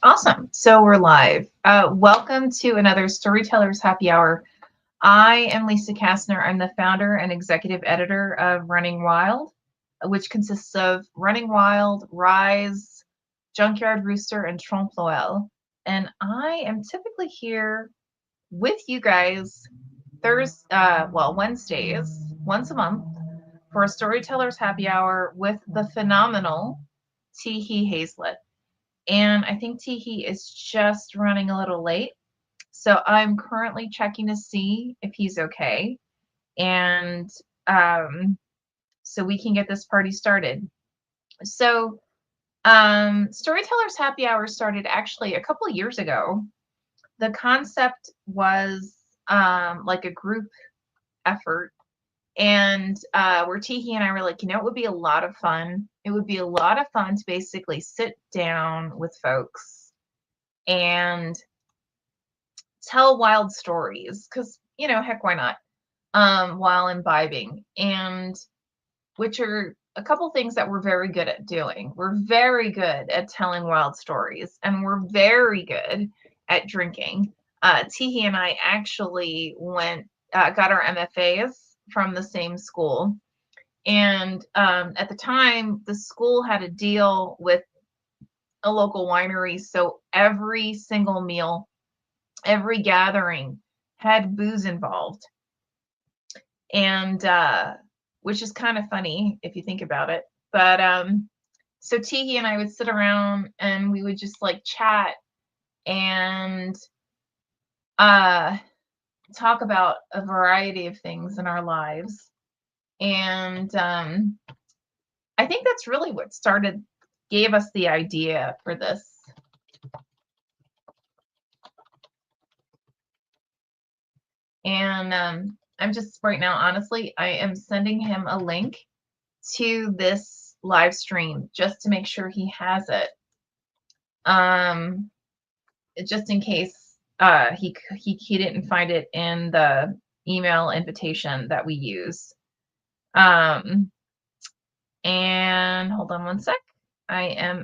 Awesome. So we're live. Welcome to another Storytellers Happy Hour. I am Lisa Kastner. I'm the founder and executive editor of Running Wild, which consists of Running Wild, Rise, Junkyard Rooster, and Trompe l'Oeil. And I am typically here with you guys Wednesdays, once a month, for a Storytellers Happy Hour with the phenomenal Teehee Hazlett. And I think Teehee is just running a little late. So I'm currently checking to see if he's okay. And so we can get this party started. So Storytellers Happy Hour started actually a couple of years ago. The concept was like a group effort. And where Teehee and I were like, it would be a lot of fun. It would be a lot of fun to basically sit down with folks and tell wild stories because heck, why not, while imbibing, and which are a couple things that we're very good at doing. We're very good at telling wild stories, and we're very good at drinking. Teehee and I actually got our MFAs from the same school, and at the time the school had a deal with a local winery, so every single meal, every gathering had booze involved. And which is kind of funny if you think about it. But so Teehee and I would sit around and we would just like chat and talk about a variety of things in our lives. And I think that's really what gave us the idea for this. And I'm just right now, honestly, I am sending him a link to this live stream just to make sure he has it. Just in case he didn't find it in the email invitation that we use. And hold on one sec. I'm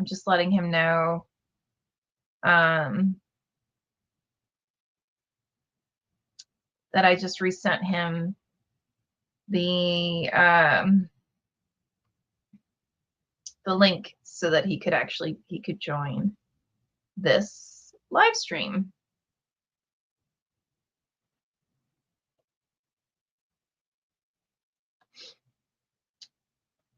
just letting him know. That I just resent him the link so that he could join this live stream.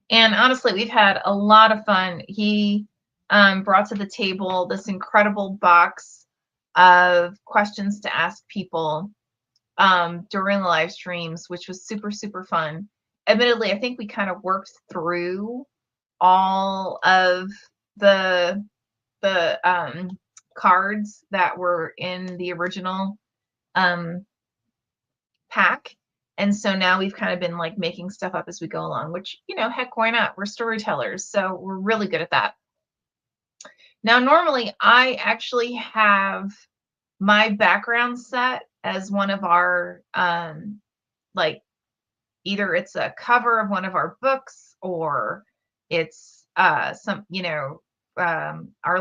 And honestly, we've had a lot of fun. He brought to the table this incredible box of questions to ask people during the live streams, which was super, super fun. Admittedly, I think we kind of worked through all of the cards that were in the original pack. And so now we've kind of been like making stuff up as we go along, which, heck, why not? We're storytellers, so we're really good at that. Now, normally I actually have my background set as one of our, like, either it's a cover of one of our books or it's our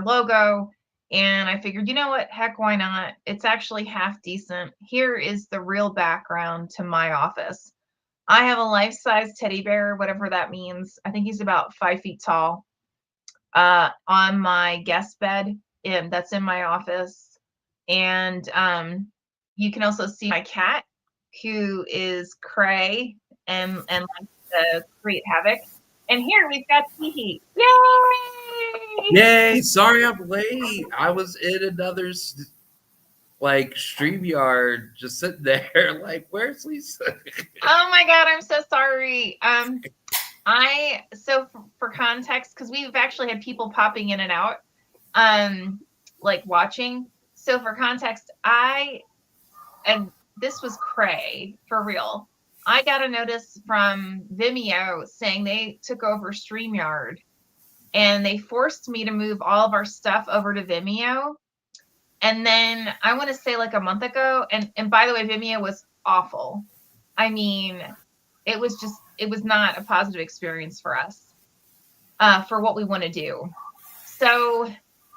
logo. And I figured, you know what, heck, why not? It's actually half decent. Here is the real background to my office. I have a life-size teddy bear, whatever that means. I think he's about 5 feet tall, on my guest bed, and that's in my office. And you can also see my cat, who is cray and likes to create havoc. And here we've got Teehee. Yay! Yay! Sorry I'm late. I was in another StreamYard just sitting there like, where's Lisa? Oh my God, I'm so sorry. For context, because we've actually had people popping in and out, like watching. So for context, and this was cray for real. I got a notice from Vimeo saying they took over StreamYard and they forced me to move all of our stuff over to Vimeo. And then I want to say like a month ago, and by the way, Vimeo was awful. I mean, it was not a positive experience for us, for what we want to do. So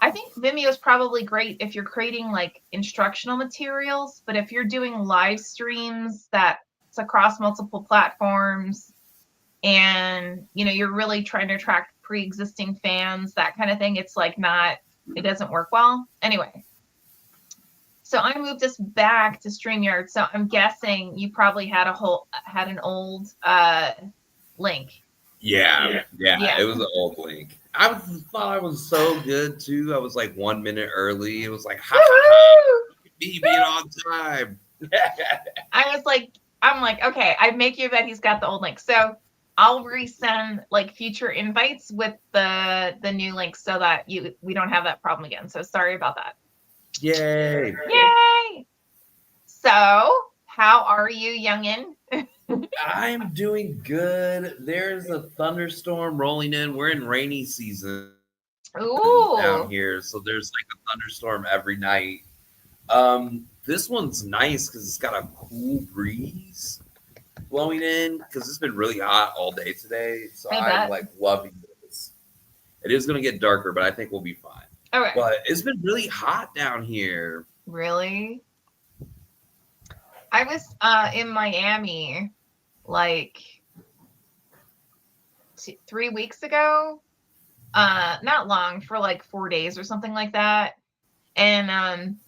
I think Vimeo is probably great if you're creating like instructional materials, but if you're doing live streams that's across multiple platforms and you're really trying to attract pre-existing fans, that kind of thing, it's like it doesn't work well. Anyway, so I moved us back to StreamYard. So I'm guessing you probably had an old link. Yeah, it was an old link. Thought I was so good too. I was like 1 minute early. It was like, ha ha ha, me being on time. I'm like, okay, I make you bet he's got the old link. So I'll resend like future invites with the new link so that we don't have that problem again. So sorry about that. Yay! Yay! So how are you, youngin? I'm doing good. There's a thunderstorm rolling in. We're in rainy season down here, so there's like a thunderstorm every night. This one's nice because it's got a cool breeze blowing in because it's been really hot all day today. So I'm like loving this. It is going to get darker, but I think we'll be fine. Okay. But it's been really hot down here. Really? I was in Miami like 3 weeks ago. Not long, for like 4 days or something like that. And I'm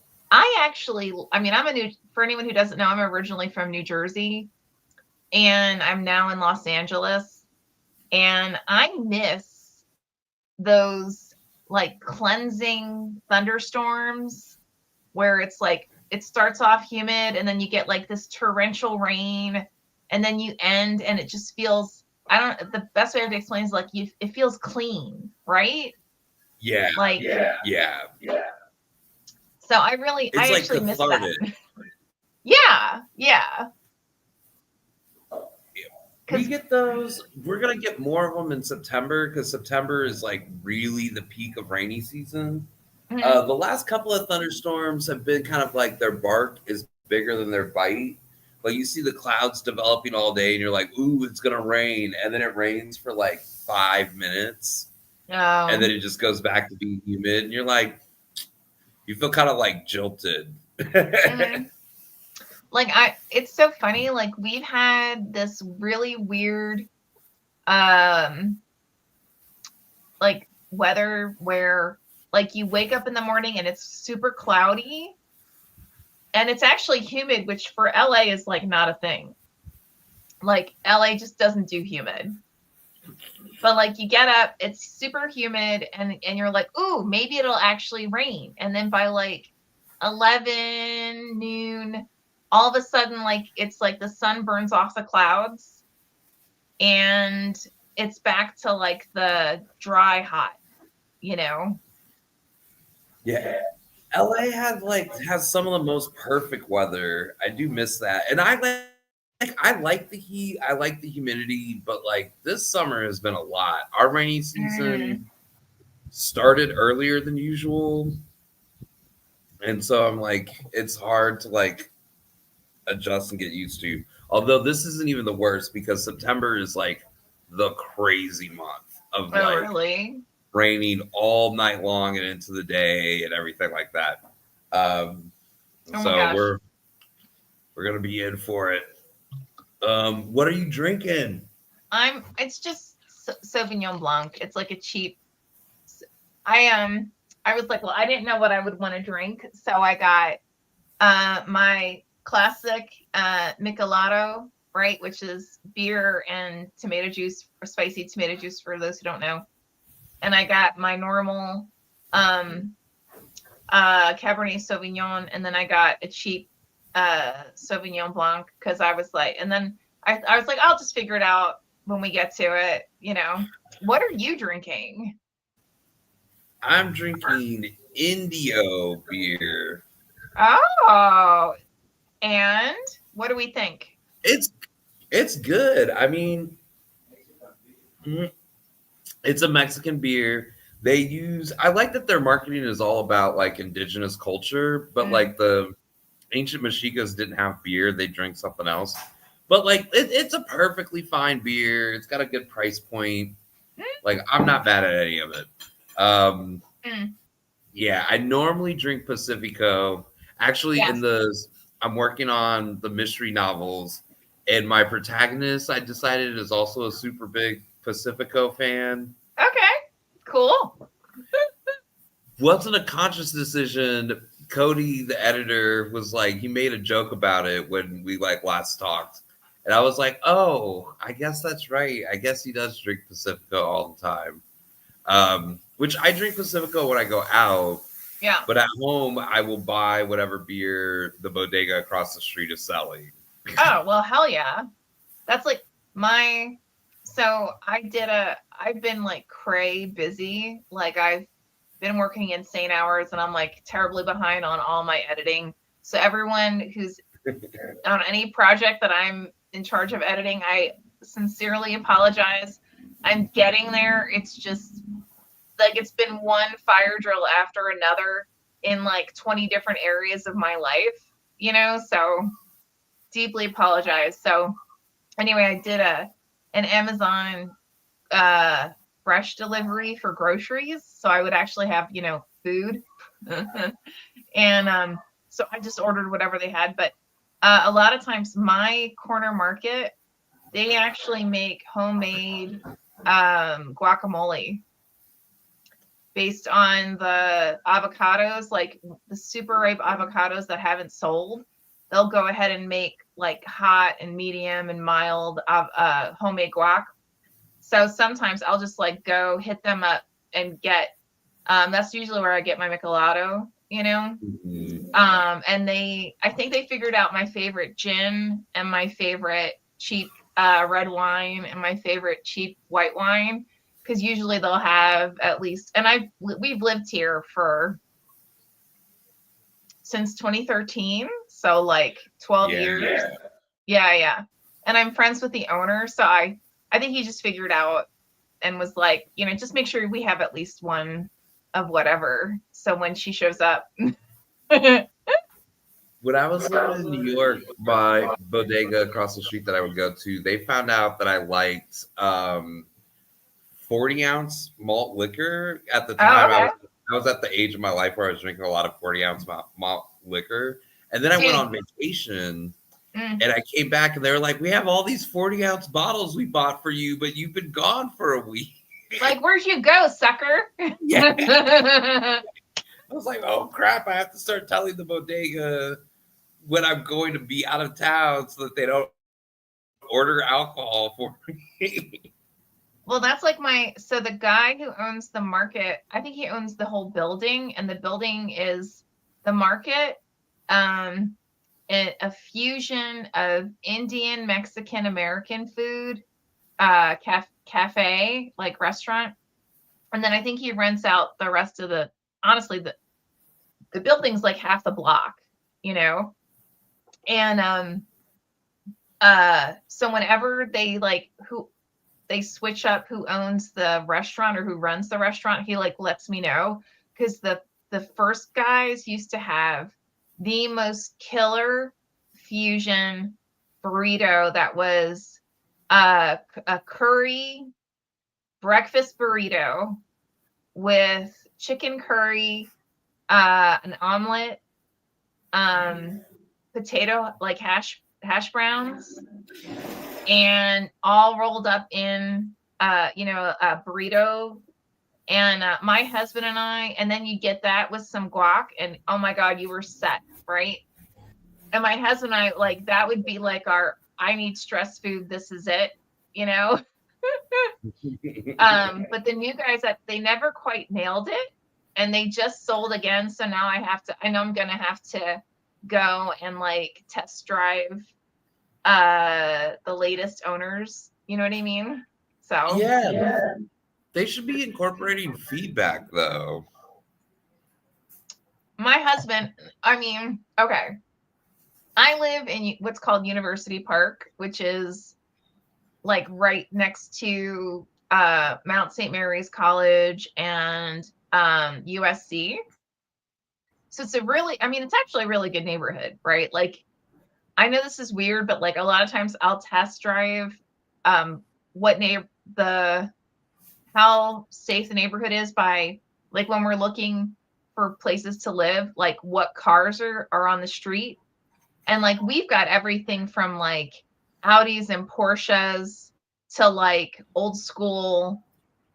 for anyone who doesn't know, I'm originally from New Jersey and I'm now in Los Angeles, and I miss those like cleansing thunderstorms where it's like it starts off humid and then you get like this torrential rain and then you end and it just feels, the best way to explain is like it feels clean, right? Yeah. Like yeah. So I actually miss that. Yeah. We get those. We're gonna get more of them in September because September is like really the peak of rainy season. Mm-hmm. The last couple of thunderstorms have been kind of like their bark is bigger than their bite. Like you see the clouds developing all day, and you're like, "Ooh, it's gonna rain," and then it rains for like 5 minutes, and then it just goes back to being humid, and you're like, you feel kind of like jilted. Mm-hmm. Like it's so funny. Like we've had this really weird, like weather where like you wake up in the morning and it's super cloudy and it's actually humid, which for LA is like not a thing. Like LA just doesn't do humid. But like you get up, it's super humid and you're like, ooh, maybe it'll actually rain. And then by like 11 noon, all of a sudden, like it's like the sun burns off the clouds and it's back to like the dry hot, Yeah. LA has some of the most perfect weather. I do miss that. And I like the heat, I like the humidity, but like this summer has been a lot. Our rainy season started earlier than usual. And so I'm like, it's hard to like adjust and get used to. Although this isn't even the worst because September is like the crazy month of really? Raining all night long and into the day and everything like that. So we're gonna be in for it. What are you drinking? It's just Sauvignon Blanc. It's like a cheap. I was like, well, I didn't know what I would want to drink, so I got my classic Michelado, right, which is beer and tomato juice, or spicy tomato juice for those who don't know. And I got my normal Cabernet Sauvignon, and then I got a cheap Sauvignon Blanc because I was like, and then I was like, I'll just figure it out when we get to it, What are you drinking? I'm drinking Indio beer. Oh, and what do we think? It's good. I mean, it's a Mexican beer. I like that their marketing is all about like indigenous culture, but like the ancient Mexicas didn't have beer. They drink something else. But like it's a perfectly fine beer. It's got a good price point. Like I'm not mad at any of it. Yeah, I normally drink Pacifico. Actually, Yes. I'm working on the mystery novels, and my protagonist, I decided, is also a super big Pacifico fan. Okay. Cool. Wasn't a conscious decision. Cody, the editor, was like, he made a joke about it when we like last talked. And I was like, oh, I guess that's right. I guess he does drink Pacifico all the time. Which I drink Pacifico when I go out, Yeah. but at home I will buy whatever beer the bodega across the street is selling. Oh, well, hell yeah. That's like my, so I've been like cray busy. Like I've been working insane hours and I'm like terribly behind on all my editing. So everyone who's on any project that I'm in charge of editing, I sincerely apologize. I'm getting there. It's just like it's been one fire drill after another in like 20 different areas of my life, so deeply apologize. So anyway, I did an Amazon fresh delivery for groceries, so I would actually have food, and so I just ordered whatever they had. But a lot of times, my corner market, they actually make homemade guacamole based on the avocados, like the super ripe avocados that haven't sold. They'll go ahead and make like hot and medium and mild homemade guac. So sometimes I'll just like go hit them up and get. That's usually where I get my Michelado, Mhm. And I think they figured out my favorite gin and my favorite cheap red wine and my favorite cheap white wine, because usually they'll have at least. And we've lived here since 2013, so like 12 Yeah. years. Yeah. And I'm friends with the owner, so I think he just figured out and was like, just make sure we have at least one of whatever. So when she shows up. When I was living in New York, my bodega across the street that I would go to, they found out that I liked 40-ounce malt liquor. At the Oh, time, okay. I was at the age of my life where I was drinking a lot of 40-ounce malt liquor. And then I went Dude. on vacation Mm. and I came back and they were like, we have all these 40-ounce bottles we bought for you, but you've been gone for a week. Like, where'd you go, sucker? Yeah. I was like, oh crap, I have to start telling the bodega when I'm going to be out of town so that they don't order alcohol for me. Well, that's like so the guy who owns the market, I think he owns the whole building, and the building is the market, a fusion of Indian, Mexican, American food, cafe, like restaurant. And then I think he rents out the rest of honestly, the building's like half the block, and so whenever they switch up who owns the restaurant or who runs the restaurant, he like lets me know, because the first guys used to have the most killer fusion burrito that was a curry breakfast burrito with chicken curry, an omelet, potato like hash browns, and all rolled up in a burrito. And my husband and I, and then you get that with some guac, and oh my god, you were set, right? And my husband and I, like, that would be like our I need stress food, this is it, but the new guys, that they never quite nailed it, and they just sold again. So now I know I'm gonna have to go and like test drive the latest owners, you know what I mean? So Yeah. They should be incorporating feedback though. my husband, I mean, okay, I live in what's called University Park, which is like right next to Mount St. Mary's College and USC. So it's actually a really good neighborhood, right? Like, I know this is weird, but like a lot of times I'll test drive what the how safe the neighborhood is by, like, when we're looking for places to live, like what cars are on the street. And like we've got everything from like Audis and Porsches to like old school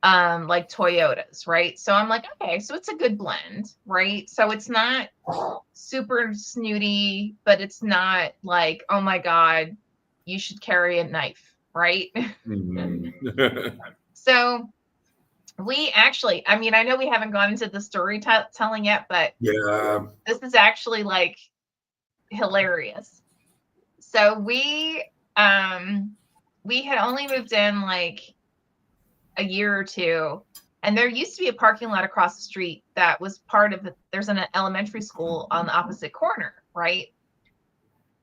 like Toyotas, right? So I'm like, okay, so it's a good blend, right? So it's not super snooty, but it's not like, oh my God, you should carry a knife, right? So we actually, I mean, I know we haven't gone into the storytelling yet, but Yeah. this is actually like hilarious. So we had only moved in like a year or two, and there used to be a parking lot across the street that was part of there's an elementary school on the opposite corner, right?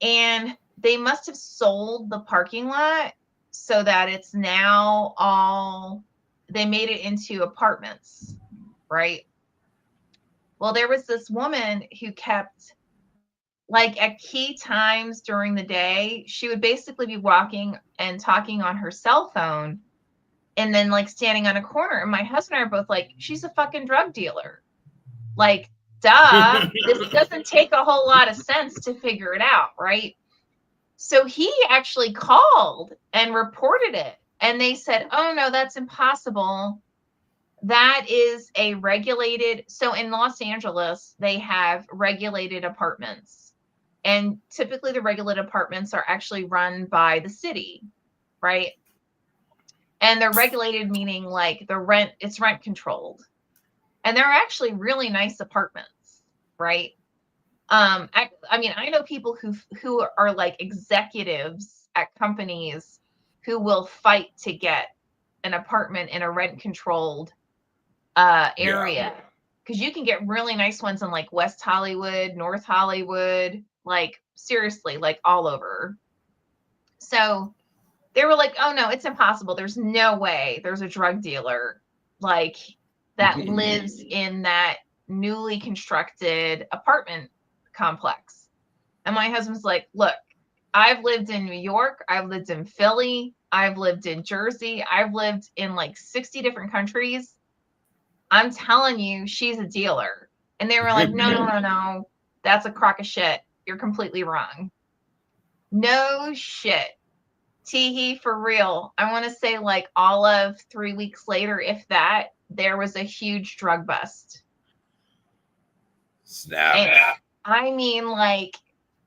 And they must have sold the parking lot so that it's now all, they made it into apartments, right? Well, there was this woman who kept, like at key times during the day, she would basically be walking and talking on her cell phone and then like standing on a corner. And my husband and I are both like, she's a fucking drug dealer. Like, duh, this doesn't take a whole lot of sense to figure it out, right? So he actually called and reported it. And they said, oh no, that's impossible. That is a regulated, so in Los Angeles, they have regulated apartments. And typically the regulated apartments are actually run by the city, right? And they're regulated meaning like the rent, it's rent controlled. And they're actually really nice apartments, right? I mean, I know people who are like executives at companies who will fight to get an apartment in a rent controlled area, because you can get really nice ones in like West Hollywood, North Hollywood, like seriously, like all over. So they were like, oh no, it's impossible. There's no way there's a drug dealer like that lives in that newly constructed apartment complex. And my husband's like, look, I've lived in New York, I've lived in Philly, I've lived in Jersey, I've lived in like 60 different countries. I'm telling you, she's a dealer. And they were like, no, that's a crock of shit. You're completely wrong. No shit. Teehee, for real. I want to say like all of 3 weeks later, if that, there was a huge drug bust. Snap. And, I mean, like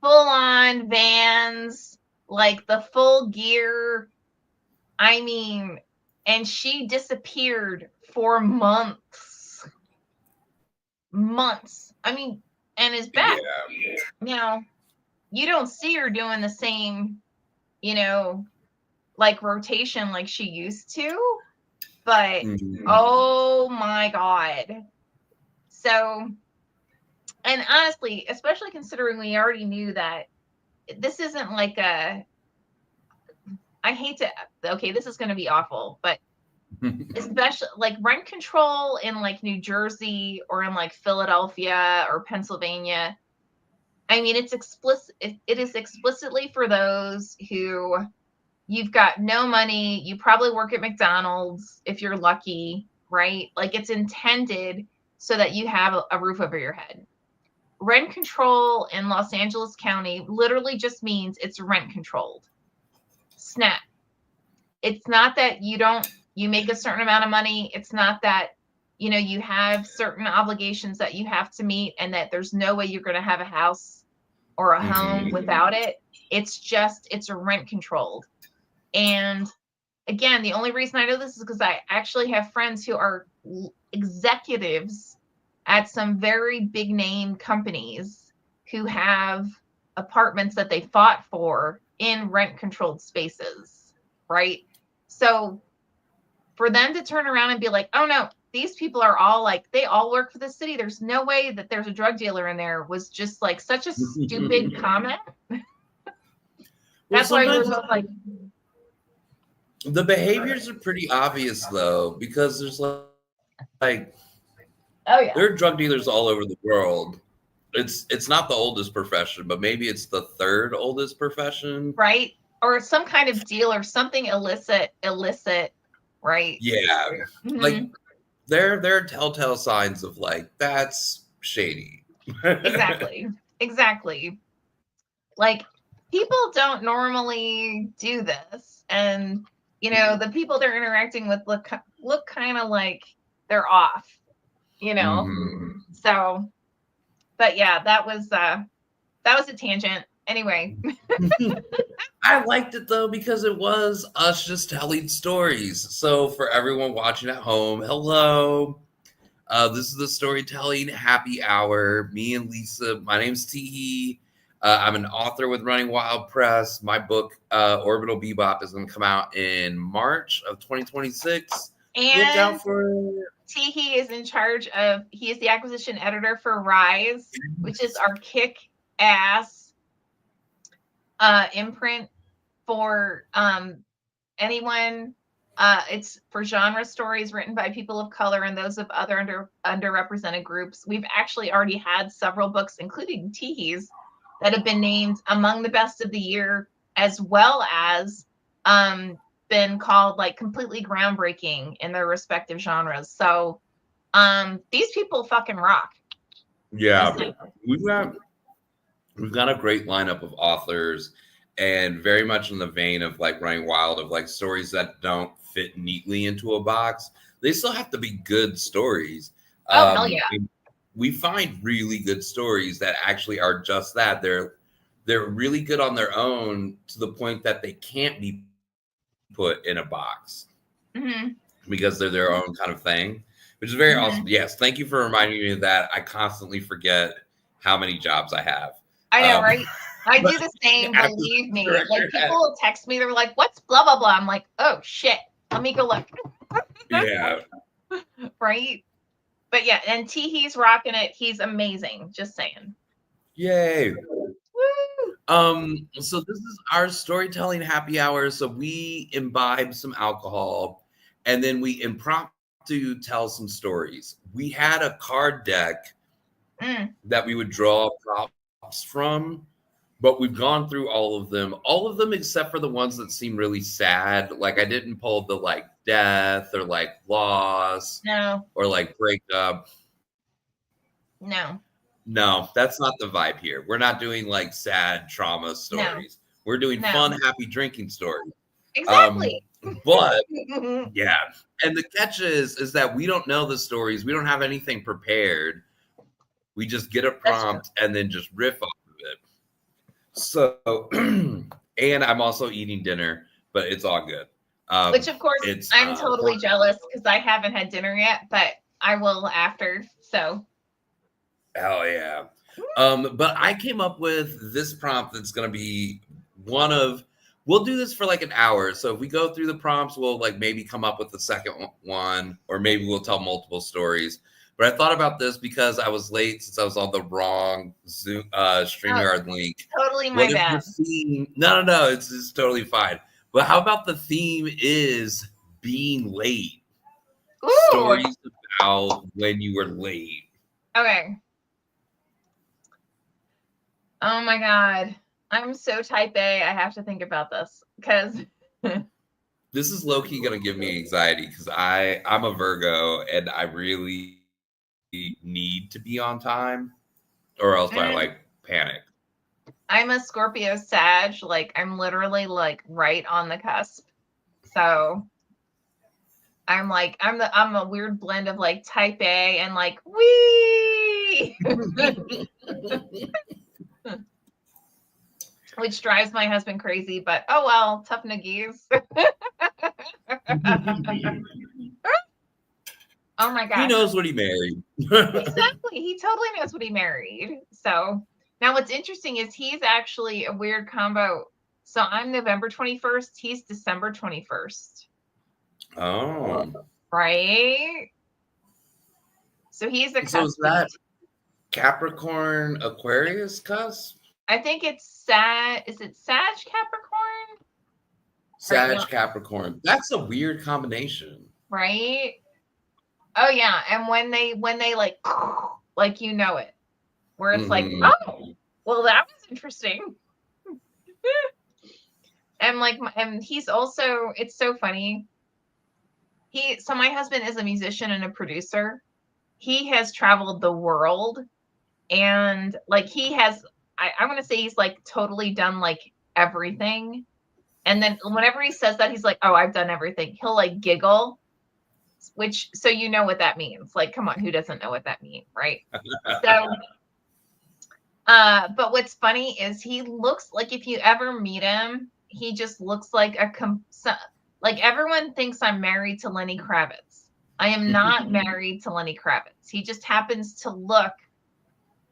full on vans, like the full gear. I mean, and she disappeared for months. Months. I mean, and is back. Yeah. Now, you don't see her doing the same, you know, like rotation like she used to, but oh my God. So, and honestly, especially considering we already knew that this isn't like a, I hate to, okay, this is going to be awful, but especially like rent control in like New Jersey or in like Philadelphia or Pennsylvania. I mean, it's explicit. It is explicitly for those who, you've got no money. You probably work at McDonald's if you're lucky, right? Like it's intended so that you have a roof over your head. Rent control in Los Angeles County literally just means it's rent controlled. Snap. It's not that you make a certain amount of money. It's not that, you have certain obligations that you have to meet and that there's no way you're going to have a house or a home without it. It's a rent controlled. And again, the only reason I know this is because I actually have friends who are executives at some very big name companies who have apartments that they fought for in rent controlled spaces, right? So for them to turn around and be like, oh no, these people are all like, they all work for the city. There's no way that there's a drug dealer in there, was just like such a stupid comment. That's why we're both like, the behaviors are pretty obvious though, because there's like oh yeah, there are drug dealers all over the world. It's not the oldest profession, but maybe it's the third oldest profession, right? Or some kind of deal or something illicit, right? Yeah, like there are telltale signs of like that's shady. Exactly. Exactly. Like, people don't normally do this, and the people they're interacting with look kind of like they're off, Mm-hmm. so, but yeah, that was a tangent anyway. I liked it though because it was us just telling stories. So for everyone watching at home, hello. This is the Storytelling Happy Hour. Me and Lisa. My name's Teehee. I'm an author with Running Wild Press. My book, Orbital Bebop, is going to come out in March of 2026. Look And out for it. Teehee is in charge of, he is the acquisition editor for Rise, which is our kick-ass imprint for anyone. It's for genre stories written by people of color and those of other underrepresented groups. We've actually already had several books, including Teehee's, that have been named among the best of the year, as well as been called like completely groundbreaking in their respective genres. So these people fucking rock. Yeah, we've got a great lineup of authors, and very much in the vein of like Running Wild, of like stories that don't fit neatly into a box. They still have to be good stories. Oh, hell yeah. We find really good stories that actually are just that. They're really good on their own to the point that they can't be put in a box because they're their own kind of thing, which is very awesome. Yes, thank you for reminding me of that. I constantly forget how many jobs I have. I know, right? I do the same, believe me. Like, people will text me, they're like, what's blah, blah, blah? I'm like, oh, shit. Let me go look. Yeah. Right? But yeah, and Teehee's rocking it. He's amazing. Just saying. Yay. Woo! So this is our storytelling happy hour. So we imbibe some alcohol and then we impromptu tell some stories. We had a card deck that we would draw props from, but we've gone through all of them except for the ones that seem really sad. Like I didn't pull the like death or like loss or like breakup. No, that's not the vibe here. We're not doing like sad trauma stories. We're doing fun, happy drinking stories. Exactly. But yeah. And the catch is that we don't know the stories. We don't have anything prepared. We just get a prompt and then just riff off of it. So, and I'm also eating dinner, but it's all good. Which, of course, I'm totally jealous because I haven't had dinner yet, but I will after. So. Hell yeah. But I came up with this prompt that's going to be we'll do this for like an hour. So if we go through the prompts, we'll like maybe come up with the second one, or maybe we'll tell multiple stories. But I thought about this because I was late since I was on the wrong Zoom StreamYard link. Totally my bad. No, it's totally fine. But how about the theme is being late? Ooh. Stories about when you were late. Okay. Oh my God. I'm so type A. I have to think about this because this is low-key going to give me anxiety because I'm a Virgo and I really need to be on time or else I like panic. I'm a Scorpio Sag. Like I'm literally like right on the cusp. So I'm like, I'm a weird blend of like type A and like wee. Which drives my husband crazy, but oh well, tough niggies. Oh my gosh. He knows what he married. Exactly. He totally knows what he married. So now what's interesting is he's actually a weird combo. So I'm November 21st. He's December 21st. Oh. Right? So he's the cusp. So is that Capricorn Aquarius cusp? I think it's Sag. Is it Sag Capricorn? Sag Capricorn. That's a weird combination. Right? Oh yeah. And when they like you know it. Where it's like, oh, well, that was interesting. And he's also, it's so funny. So my husband is a musician and a producer. He has traveled the world And like he has, I want to say he's like totally done like everything. And then whenever he says that, he's like, "Oh, I've done everything." He'll like giggle, which so you know what that means. Like, come on, who doesn't know what that means, right? So, but what's funny is he looks like if you ever meet him, he just looks like like everyone thinks I'm married to Lenny Kravitz. I am not married to Lenny Kravitz. He just happens to look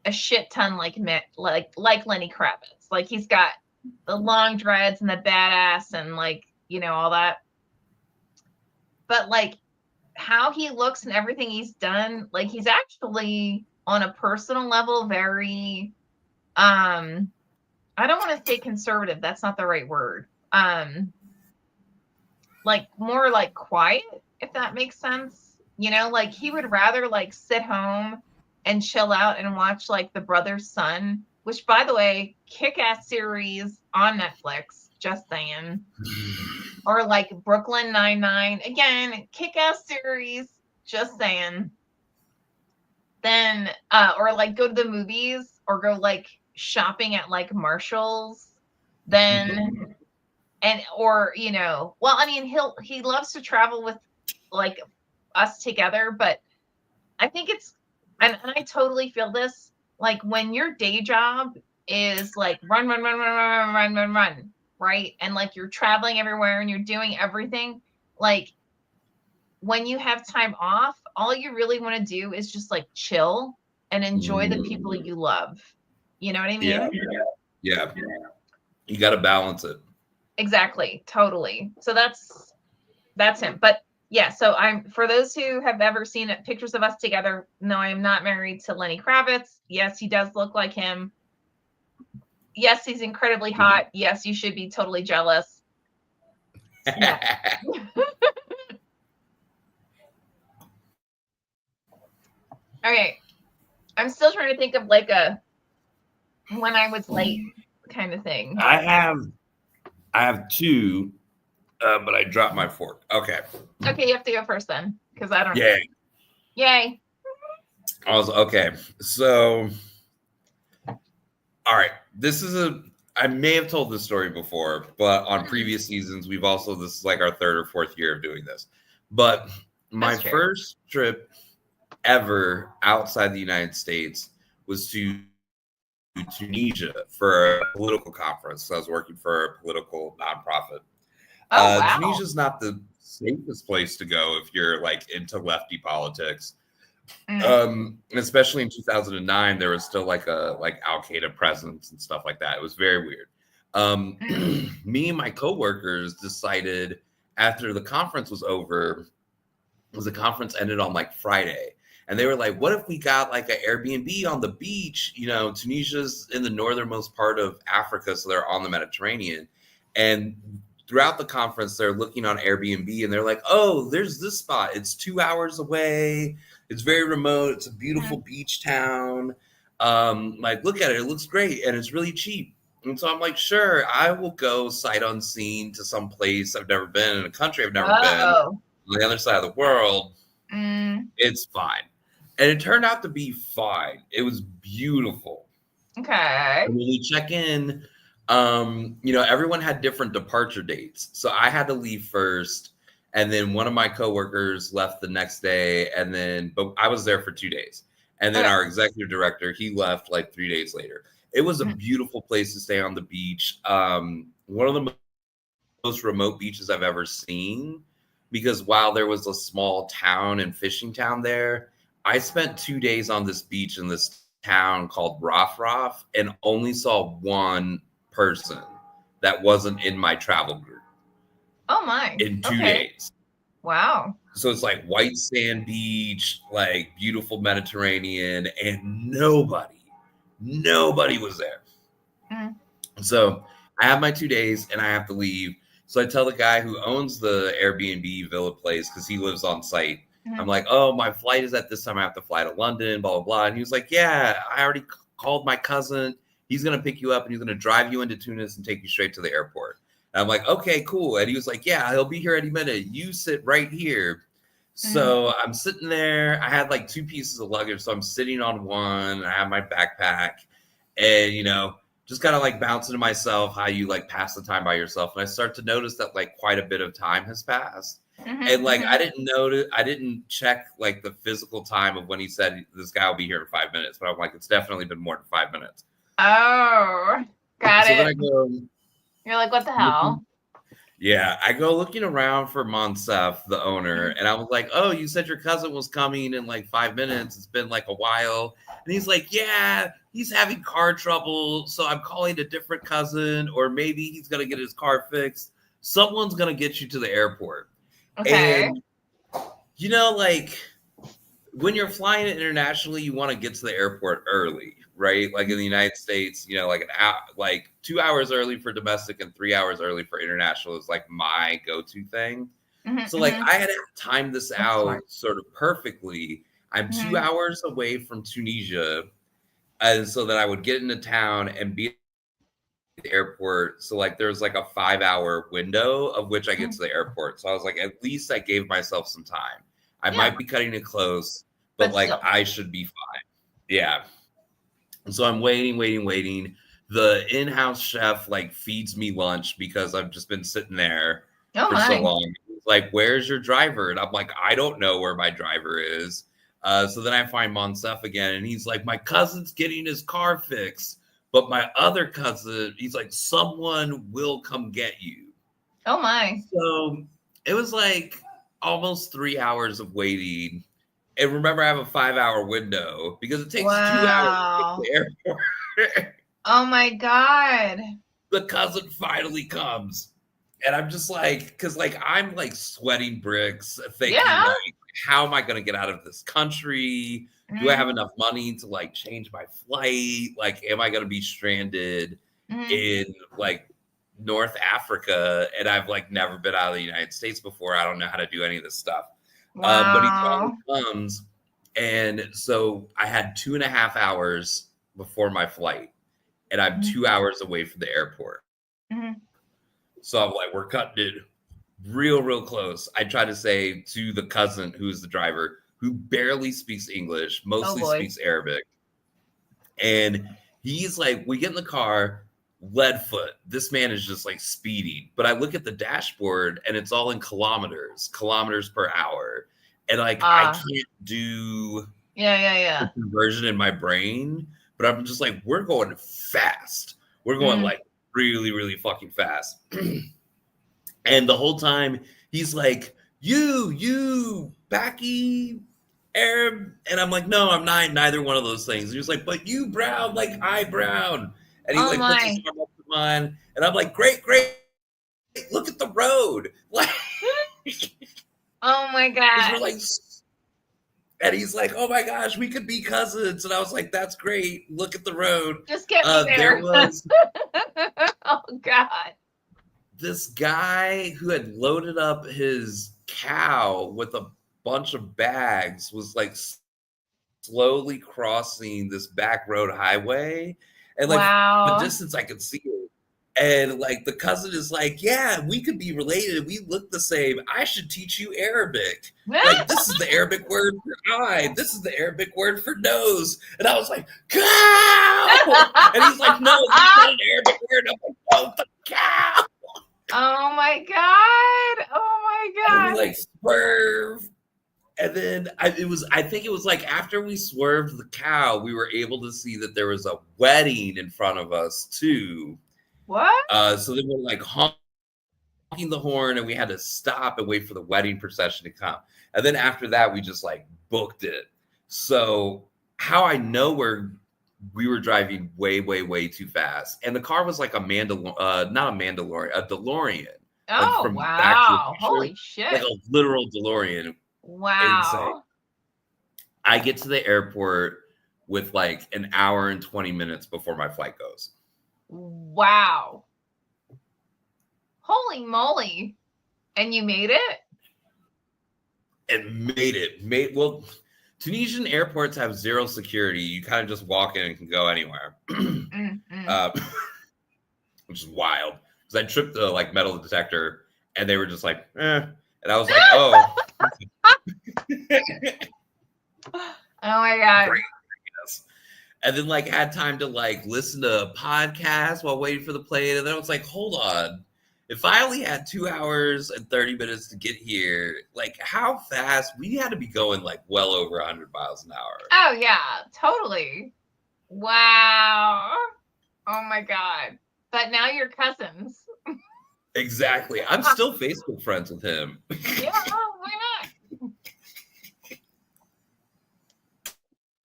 a shit ton like Lenny Kravitz. Like he's got the long dreads and the badass and like, all that. But like how he looks and everything he's done, like he's actually on a personal level very I don't want to say conservative, that's not the right word. Like more like quiet, if that makes sense. Like he would rather like sit home and chill out and watch like The Brother's Son, which by the way, kick-ass series on Netflix, just saying. Or like Brooklyn Nine-Nine, again, kick-ass series, just saying. Then or like go to the movies or go like shopping at like Marshall's, then or well, I mean, he loves to travel with like us together, but I think it's and I totally feel this, like when your day job is like run, run, run, run, run, run, run, run, right? And like you're traveling everywhere and you're doing everything, like when you have time off, all you really want to do is just like chill and enjoy the people you love. You know what I mean? Yeah. You got to balance it. Exactly. Totally. So that's him. But yeah, so for those who have ever seen pictures of us together, no, I am not married to Lenny Kravitz. Yes, he does look like him. Yes, he's incredibly hot. Yes, you should be totally jealous. No. Okay. I'm still trying to think of like a when I was late kind of thing. I have two, but I dropped my fork. Okay. Okay, you have to go first then, because I don't know. Yay. Yay. Okay. So, all right. I may have told this story before, but on previous seasons, this is like our third or fourth year of doing this. But my first trip ever outside the United States was to Tunisia for a political conference. So I was working for a political nonprofit. Wow. Tunisia's not the safest place to go if you're like into lefty politics. Especially in 2009, there was still like Al Qaeda presence and stuff like that. It was very weird. Me and my coworkers decided after the conference was over, because the conference ended on like Friday, and they were like, "What if we got like an Airbnb on the beach?" Tunisia's in the northernmost part of Africa, so they're on the Mediterranean, and throughout the conference, they're looking on Airbnb and they're like, "Oh, there's this spot. It's 2 hours away. It's very remote. It's a beautiful beach town. Like, look at it. It looks great. And it's really cheap." And so I'm like, sure, I will go sight unseen to some place I've never been, in a country I've never been, on the other side of the world. It's fine. And it turned out to be fine. It was beautiful. Okay. And when we check in, everyone had different departure dates. So I had to leave first, and then one of my coworkers left the next day, but I was there for 2 days. And then our executive director, he left like 3 days later. It was a beautiful place to stay on the beach. One of the most remote beaches I've ever seen, because while there was a small town and fishing town there, I spent 2 days on this beach in this town called Raf and only saw one person that wasn't in my travel group. Oh my. In 2 days. Wow. So it's like white sand beach, like beautiful Mediterranean, and nobody was there. So I have my 2 days and I have to leave. So I tell the guy who owns the Airbnb villa place, because he lives on site, I'm like, "Oh, my flight is at this time. I have to fly to London, blah, blah, blah." And he was like, "Yeah, I already called my cousin. He's going to pick you up and he's going to drive you into Tunis and take you straight to the airport." And I'm like, "Okay, cool." And he was like, "Yeah, he'll be here any minute. You sit right here." Mm. So I'm sitting there. I had like two pieces of luggage. So I'm sitting on one. I have my backpack and, just kind of like bouncing to myself how you like pass the time by yourself. And I start to notice that like quite a bit of time has passed. And like I didn't check like the physical time of when he said this guy will be here in 5 minutes, but I'm like, it's definitely been more than 5 minutes. Oh, got So it. then I go You're like, what the looking, hell? yeah, I go looking around for Monsef, the owner, and I was like, oh, you said your cousin was coming in like 5 minutes. It's been like a while. And he's like, yeah, he's having car trouble. So I'm calling a different cousin, or maybe he's going to get his car fixed. Someone's going to get you to the airport. Okay. And, like when you're flying internationally, you want to get to the airport early, right? Like in the United States, like like 2 hours early for domestic and 3 hours early for international is like my go-to thing. So like I had timed this out sort of perfectly. I'm 2 hours away from Tunisia, and so that I would get into town and be at the airport. So like there's like a 5-hour window of which I get to the airport. So I was like, at least I gave myself some time. I might be cutting it close, but like still. I should be fine. Yeah. So I'm waiting. The in-house chef like feeds me lunch because I've just been sitting there for so long. He's like, where's your driver? And I'm like, I don't know where my driver is. So then I find Monsef again, and he's like, my cousin's getting his car fixed, but my other cousin, he's like, someone will come get you. Oh my. So it was like almost 3 hours of waiting. And remember, I have a 5-hour window because it takes 2 hours to get to the airport. Oh my God. The cousin finally comes. And I'm just like, because like I'm like sweating bricks, thinking like, how am I going to get out of this country? Do I have enough money to like change my flight? Like, am I going to be stranded in like North Africa? And I've like never been out of the United States before. I don't know how to do any of this stuff. But he finally comes. And so I had 2.5 hours before my flight, and I'm 2 hours away from the airport. So I'm like, we're cutting it real close. I try to say to the cousin who's the driver, who barely speaks English, mostly speaks Arabic. And he's like, we get in the car, lead foot. This man is just like speeding. But I look at the dashboard and it's all in kilometers per hour. And like, I can't do the conversion in my brain, but I'm just like, we're going fast. We're going like really fucking fast. And the whole time he's like, you, Becky, Arab. And I'm like, no, I'm not neither one of those things. And he was like, but you brown, like I brown. And he puts his arm up to mine. And I'm like, great. Look at the road. Like, oh my God. Like, and he's like, oh my gosh, we could be cousins. And I was like, that's great. Look at the road. Just get me there. There was oh God. this guy who had loaded up his cow with a bunch of bags, was like slowly crossing this back road highway. And like the distance I could see it. And like the cousin is like, yeah, we could be related. We look the same. I should teach you Arabic. Like, this is the Arabic word for eye. This is the Arabic word for nose. And I was like, cow! And he's like, no, that's not an Arabic word. I'm like, no, the cow! Oh my God. Oh my God. And we like swerve. And then I think it was like after we swerved the cow, we were able to see that there was a wedding in front of us too. What? So then we're like honking the horn, and we had to stop and wait for the wedding procession to come. And then after that, we just like booked it. So how I know we were driving way too fast, and the car was like a DeLorean. Oh like wow! Holy shit! Like a literal DeLorean. Wow! Insane. I get to the airport with like an hour and 20 minutes before my flight goes. Wow. Holy moly. And you made it? And made it. Well, Tunisian airports have zero security. You kind of just walk in and can go anywhere. Which is wild. Because I tripped the like metal detector and they were just like, eh. And I was like, oh. Oh my God. Great. Yes. And then like had time to like listen to a podcast while waiting for the plane. And then I was like, hold on. If I only had 2 hours and 30 minutes to get here, like how fast we had to be going like well over 100 miles an hour. Oh yeah, totally. Wow. Oh my God. But now you're cousins. Exactly. I'm still Facebook friends with him. Yeah, why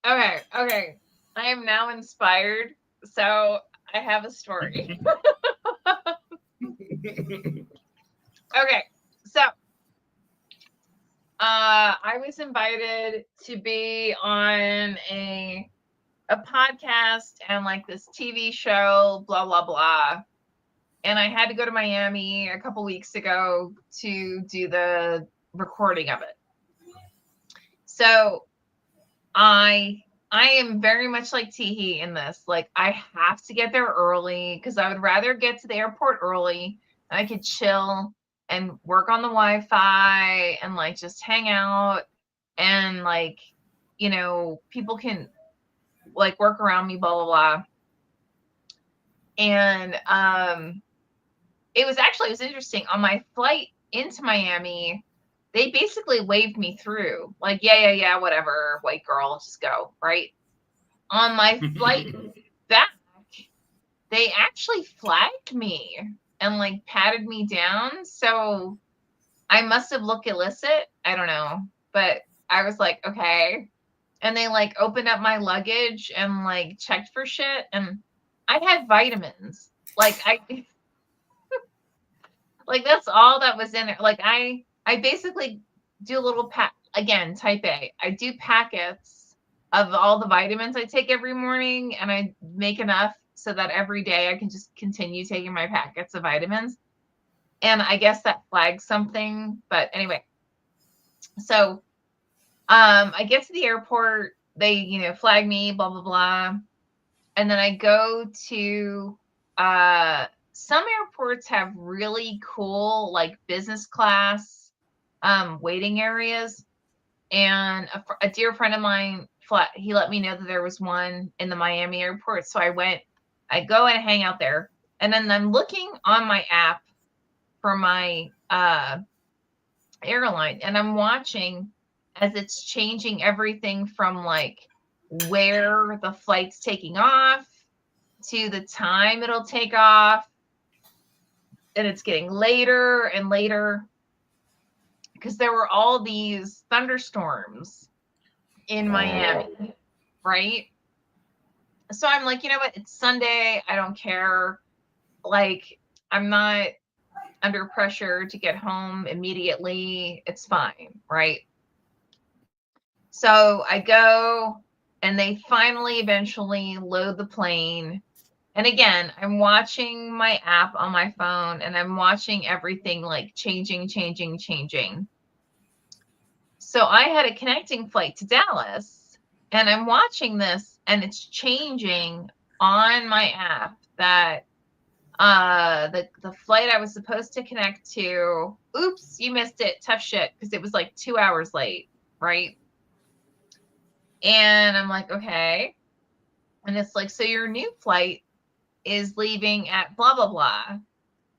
not? Okay. I am now inspired. So I have a story. Okay. So I was invited to be on a podcast and like this TV show, blah, blah, blah. And I had to go to Miami a couple weeks ago to do the recording of it. So I am very much like Teehee in this. Like I have to get there early because I would rather get to the airport early and I could chill and work on the Wi-Fi and like just hang out and like, you know, people can like work around me, blah, blah, blah. And it was interesting. On my flight into Miami, they basically waved me through. Like, yeah, whatever, white girl, just go, right? On my flight back, they actually flagged me and like patted me down. So I must have looked illicit. I don't know. But I was like, okay. And they like opened up my luggage and like checked for shit. And I had vitamins. Like like that's all that was in there. Like I basically do a little again, type A. I do packets of all the vitamins I take every morning, and I make enough so that every day I can just continue taking my packets of vitamins. And I guess that flags something, but anyway. So I get to the airport, they, you know, flag me, blah blah blah. And then I go to some airports have really cool like business class waiting areas. And a dear friend of mine, he let me know that there was one in the Miami airport. So I go and hang out there. And then I'm looking on my app for my airline, and I'm watching as it's changing everything from like where the flight's taking off to the time it'll take off. And it's getting later and later because there were all these thunderstorms in Miami, right? So I'm like, you know what? It's Sunday. I don't care. Like, I'm not under pressure to get home immediately. It's fine, right? So I go and they finally eventually load the plane. And again, I'm watching my app on my phone and I'm watching everything like changing. So I had a connecting flight to Dallas and I'm watching this and it's changing on my app that the flight I was supposed to connect to, oops, you missed it, tough shit, because it was like 2 hours late, right? And I'm like, okay. And it's like, so your new flight is leaving at blah blah blah.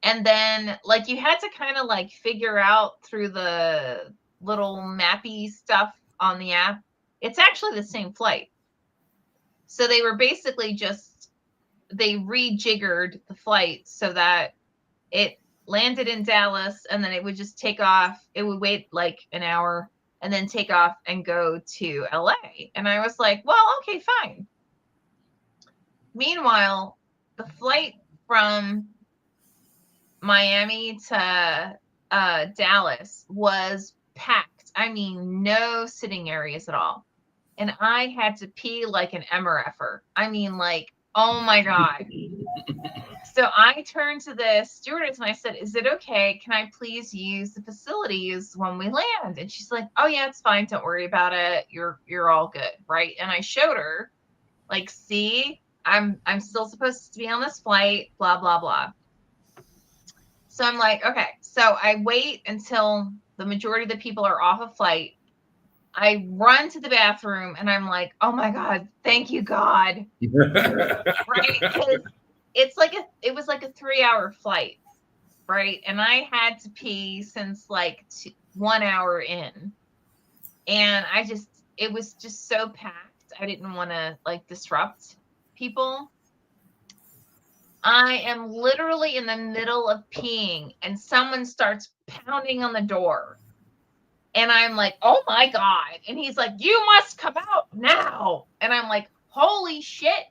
And then like you had to kind of like figure out through the little mappy stuff on the app, it's actually the same flight. So they were basically just, they rejiggered the flight so that it landed in Dallas and then it would just take off. It would wait like an hour and then take off and go to LA. And I was like, well, okay, fine. Meanwhile, the flight from Miami to Dallas was packed. I mean, no sitting areas at all. And I had to pee like an MRFer. I mean, like, oh my God. So I turned to the stewardess and I said, is it okay? Can I please use the facilities when we land? And she's like, oh yeah, it's fine. Don't worry about it. You're all good. Right. And I showed her, like, see, I'm still supposed to be on this flight, blah, blah, blah. So I'm like, okay. So I wait until the majority of the people are off a flight. I run to the bathroom and I'm like, oh my God, thank you, God. Right? Because it was like a 3-hour flight, right? And I had to pee since like 1 hour in. And it was just so packed. I didn't want to like disrupt people. I am literally in the middle of peeing and someone starts pounding on the door. And I'm like, oh my God. And he's like, you must come out now. And I'm like, holy shit.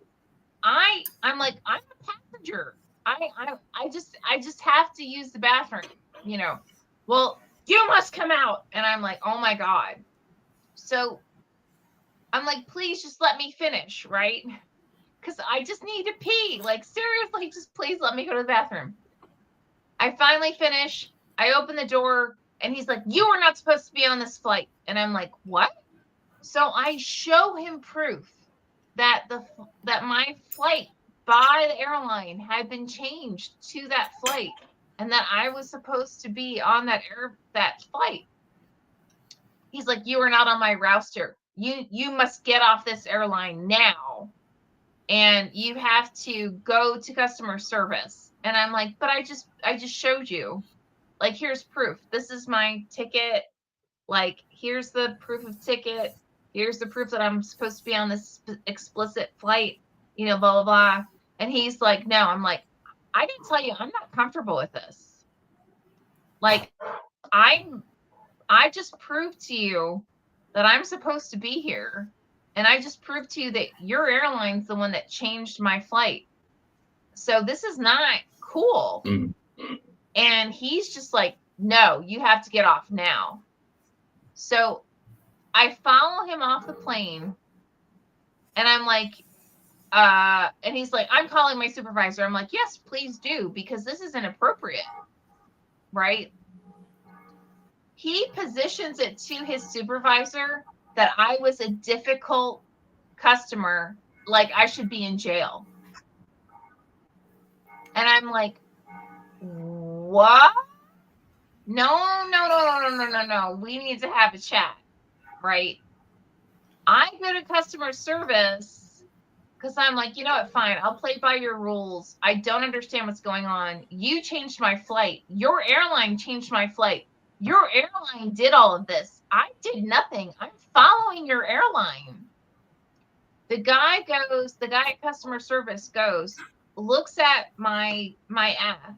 I'm like, I'm a passenger. I just have to use the bathroom, you know. Well, you must come out. And I'm like, oh my God. So I'm like, please just let me finish, right? Because I just need to pee. Like, seriously, just please let me go to the bathroom. I finally finish. I open the door and he's like, you are not supposed to be on this flight. And I'm like, what? So I show him proof that my flight by the airline had been changed to that flight and that I was supposed to be on that flight. He's like, you are not on my roster. You must get off this airline now. And you have to go to customer service. And I'm like, but I just showed you. Like, here's proof. This is my ticket. Like, here's the proof of ticket. Here's the proof that I'm supposed to be on this explicit flight, you know, blah, blah, blah. And he's like, no. I'm like, I can tell you, I'm not comfortable with this. Like, I just proved to you that I'm supposed to be here. And I just proved to you that your airline's the one that changed my flight. So this is not cool. Mm-hmm. And he's just like, no, you have to get off now. So I follow him off the plane and I'm like, and he's like, I'm calling my supervisor. I'm like, yes, please do, because this is inappropriate. Right? He positions it to his supervisor that I was a difficult customer, like I should be in jail. And I'm like, what? No. We need to have a chat, right? I go to customer service because I'm like, you know what, fine, I'll play by your rules. I don't understand what's going on. You changed my flight. Your airline changed my flight. Your airline did all of this. I did nothing. I'm following your airline. The guy at customer service goes, looks at my app,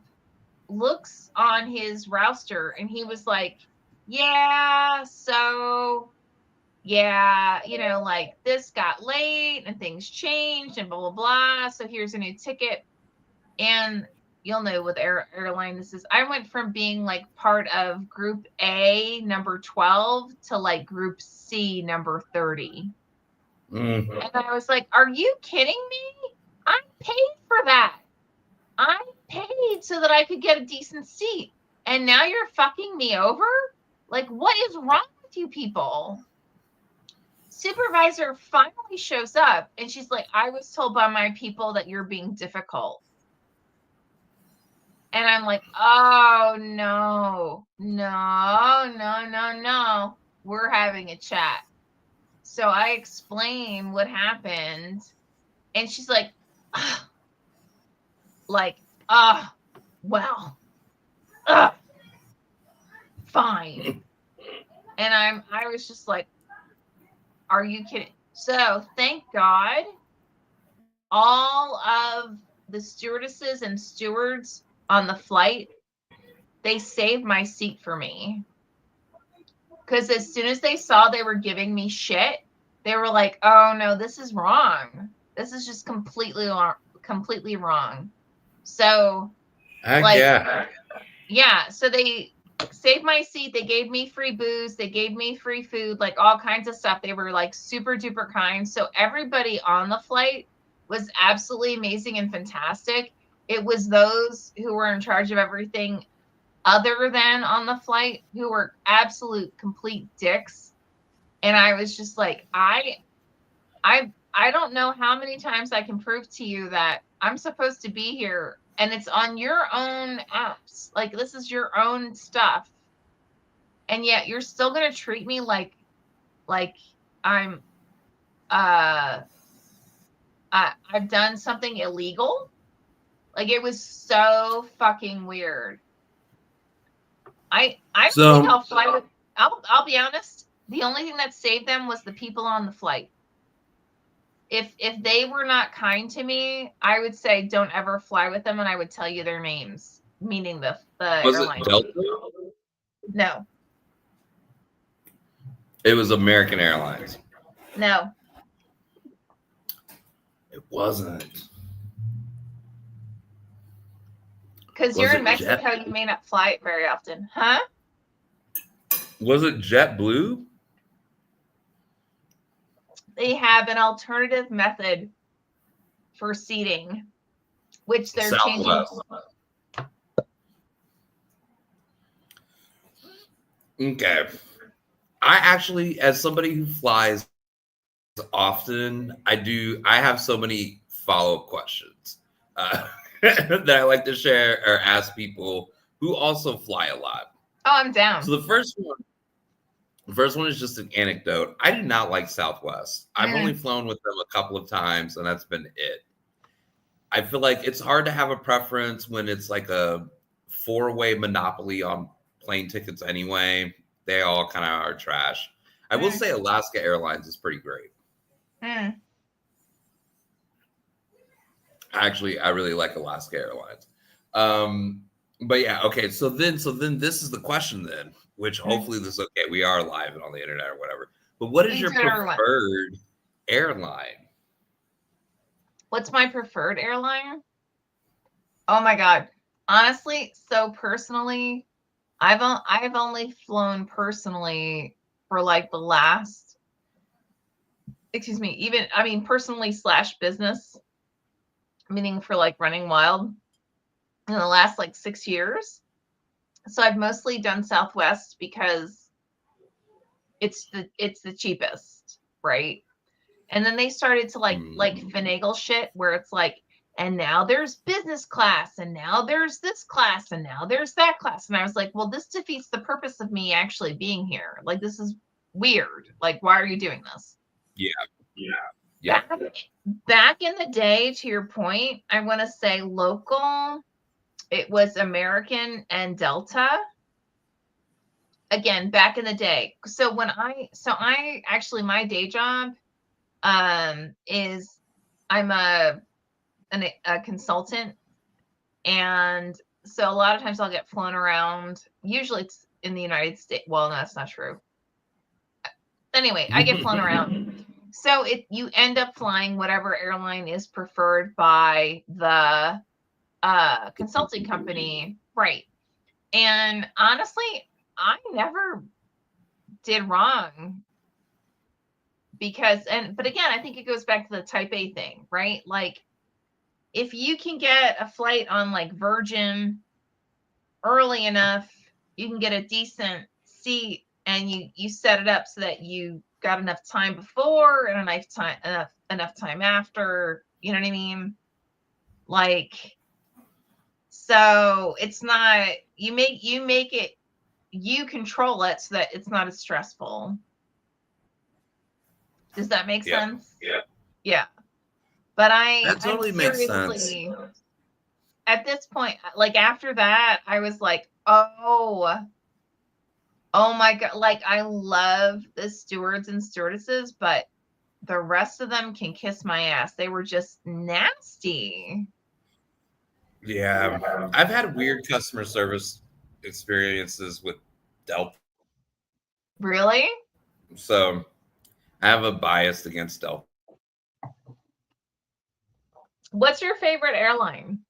looks on his roster, and he was like, yeah, so yeah, you know, like this got late and things changed and blah, blah, blah. So here's a new ticket. And you'll know with airline this is, I went from being like part of group A number 12 to like group C number 30. Mm-hmm. And I was like, are you kidding me? I paid for that. I paid so that I could get a decent seat. And now you're fucking me over? Like, what is wrong with you people? Supervisor finally shows up and she's like, I was told by my people that you're being difficult. And I'm like, oh, no. We're having a chat. So I explain what happened. And she's like, well, fine. And I was just like, are you kidding? So thank God all of the stewardesses and stewards on the flight, they saved my seat for me. Because as soon as they saw they were giving me shit, they were like, oh no, this is wrong. This is just completely wrong. So yeah, so they saved my seat. They gave me free booze. They gave me free food, like all kinds of stuff. They were like super duper kind. So everybody on the flight was absolutely amazing and fantastic. It was those who were in charge of everything other than on the flight who were absolute complete dicks. And I was just like, I don't know how many times I can prove to you that I'm supposed to be here and it's on your own apps. Like, this is your own stuff. And yet you're still going to treat me like Like I'm uh I've done something illegal. Like it was so fucking weird. I don't think So I'll fly with. I'll be honest. The only thing that saved them was the people on the flight. If they were not kind to me, I would say don't ever fly with them, and I would tell you their names, meaning the was it airline. Delta? No, It was American Airlines. no. It wasn't. Because Was you're in it Jet? Mexico, you may not fly it very often, huh? Was it JetBlue? They have an alternative method for seating, which they're changing. Southwest. Okay. I actually, as somebody who flies often, I have so many follow-up questions that I like to share or ask people who also fly a lot. Oh, I'm down. So the first one is just an anecdote. I do not like Southwest. I've only flown with them a couple of times, and that's been it. I feel like it's hard to have a preference when it's like a four-way monopoly on plane tickets anyway. They all kind of are trash. I will say Alaska Airlines is pretty great. Actually, I really like Alaska Airlines. But yeah, okay. So then this is the question then, which hopefully this is okay. We are live and on the internet or whatever. But what is your preferred airline? What's my preferred airline? Oh my God. Honestly, so personally, I've only flown personally for like the last, excuse me, even I mean personally / business, meaning for like running wild in the last like 6 years. So I've mostly done Southwest because it's the cheapest, right? And then they started to like finagle shit where it's like, and now there's business class, and now there's this class, and now there's that class. And I was like, well, this defeats the purpose of me actually being here. Like, this is weird. Like, why are you doing this? Yeah. Back in the day, to your point, I want to say local, it was American and Delta. Again, back in the day. So I actually, my day job is I'm a consultant, and so a lot of times I'll get flown around. Usually it's in the United States. Well, no, that's not true. Anyway, I get flown around. So you end up flying whatever airline is preferred by the consulting company, right? And honestly, I never did wrong but again, I think it goes back to the type A thing, right? Like if you can get a flight on like Virgin early enough, you can get a decent seat, and you set it up so that you got enough time before and enough time after, you know what I mean? Like, so it's not, you make it, you control it so that it's not as stressful. Does that make sense? Yeah. But that totally makes sense. At this point, like after that, I was like, oh my God. Like, I love the stewards and stewardesses, but the rest of them can kiss my ass. They were just nasty. Yeah. I've had weird customer service experiences with Delta. Really? So I have a bias against Delta. What's your favorite airline?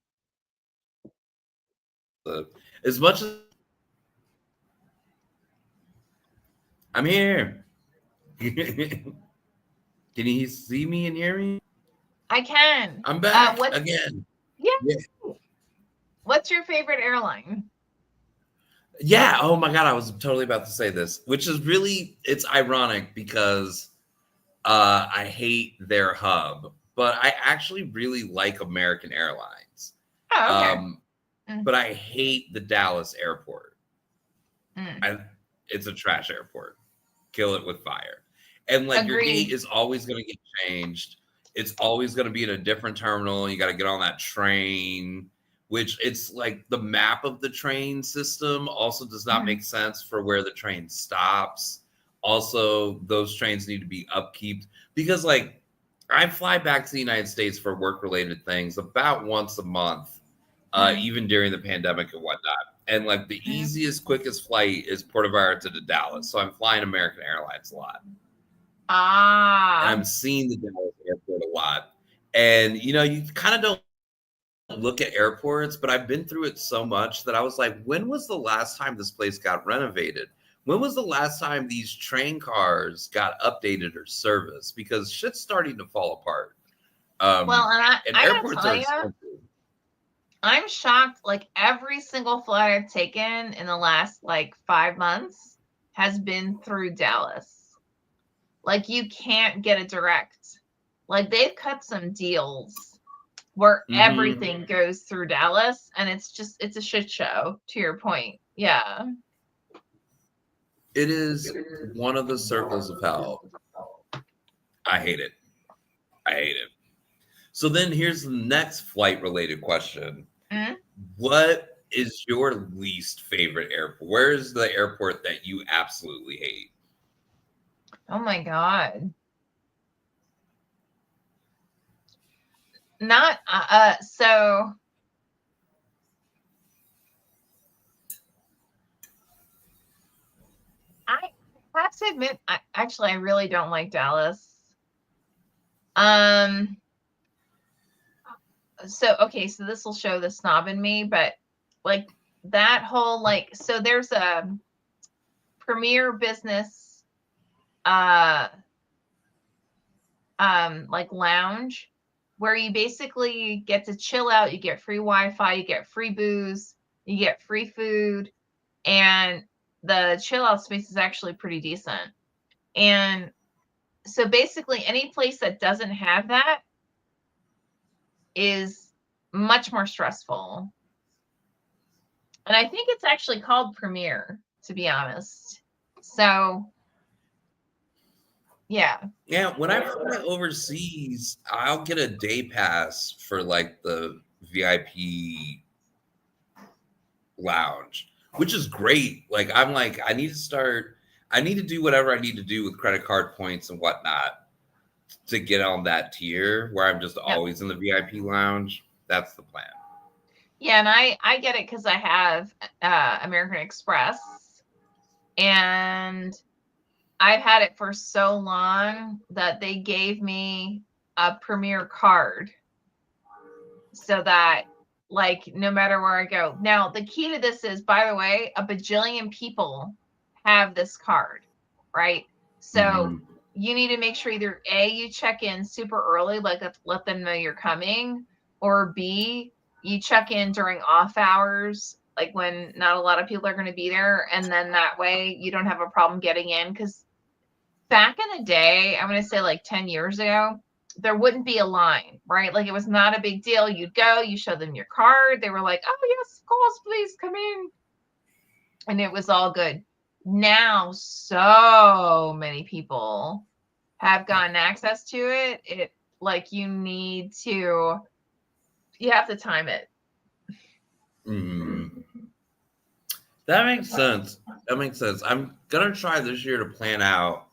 As much as I'm here. Can you see me and hear me? I can. I'm back again. Yeah. What's your favorite airline? Yeah. Oh my God. I was totally about to say this, which is really, it's ironic because I hate their hub, but I actually really like American Airlines. Oh, okay. But I hate the Dallas airport. It's a trash airport. Kill it with fire. And like your gate Agreed. is always going to get changed. It's always going to be in a different terminal. You got to get on that train, which it's like the map of the train system also does not Mhm. make sense for where the train stops. Also, those trains need to be upkeep because like I fly back to the United States for work related things about once a month, Mhm. even during the pandemic and whatnot. And like the Mhm. easiest, quickest flight is Puerto Vallarta to Dallas. So I'm flying American Airlines a lot. And Ah. I'm seeing the Dallas airport a lot. And you know, you kind of don't look at airports, but I've been through it so much that I was like, when was the last time this place got renovated? When was the last time these train cars got updated or serviced? Because shit's starting to fall apart. Well, and And I gotta airports tell are you, expensive. I'm shocked. Like every single flight I've taken in the last like 5 months has been through Dallas. Like you can't get a direct. Like they've cut some deals where Mm-hmm. everything goes through Dallas, and it's a shit show. To your point, yeah. It is one of the circles of hell. I hate it. I hate it. So then here's the next flight related question. Mm? What is your least favorite airport? Where is the airport that you absolutely hate? Oh my god. Not so I have to admit, I really don't like Dallas. Um, so okay, so this will show the snob in me, but like that whole like so there's a premier business uh like lounge where you basically get to chill out, you get free Wi-Fi, you get free booze, you get free food, and the chill out space is actually pretty decent. And so basically any place that doesn't have that is much more stressful. And I think it's actually called Premiere, to be honest. So, yeah. Yeah, when I fly overseas, I'll get a day pass for like the VIP lounge, which is great. Like I'm like, I need to do whatever I need to do with credit card points and whatnot to get on that tier where I'm just Yep. always in the VIP lounge. That's the plan. Yeah, and I get it cuz I have American Express, and I've had it for so long that they gave me a Premier card so that like no matter where I go. Now, the key to this is, by the way, a bajillion people have this card, right? So Mhm. you need to make sure either A, you check in super early, like let them know you're coming, or B, you check in during off hours, like when not a lot of people are going to be there. And then that way you don't have a problem getting in. Because back in the day, I'm going to say like 10 years ago, there wouldn't be a line, right? Like it was not a big deal. You'd go, you show them your card. They were like, oh, yes, of course, please come in. And it was all good. Now, so many people have gotten access to it. It like you have to time it. Mhm. That makes sense. That makes sense. I'm gonna try this year to plan out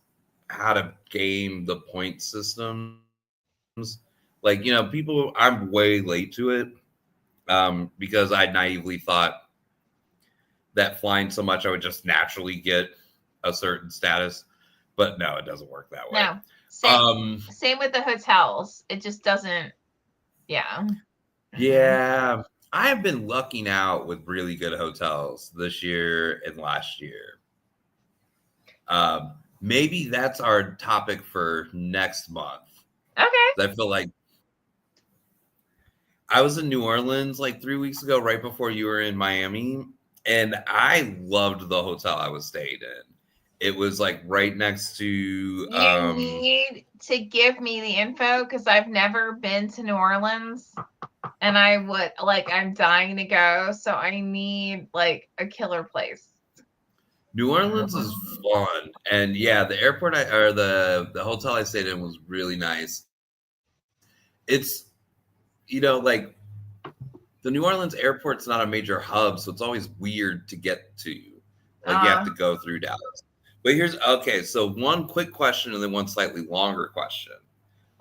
how to game the point systems. Like, you know, people, I'm way late to it because I naively thought that flying so much I would just naturally get a certain status, but no, it doesn't work that way. No, same Um, same with the hotels. It just doesn't. Yeah. Mm-mm. yeah, I have been lucking out with really good hotels this year and last year. Maybe that's our topic for next month. Okay. I feel like I was in New Orleans like 3 weeks ago, right before you were in Miami, and I loved the hotel I was staying in. It was like right next to You need to give me the info because I've never been to New Orleans, and I would like I'm dying to go, so I need like a killer place. New Orleans is fun, and yeah, the airport or the hotel I stayed in was really nice. It's like the New Orleans airport's not a major hub, so it's always weird to get to. Like you have Uh, to go through Dallas. But here's okay. So one quick question and then one slightly longer question.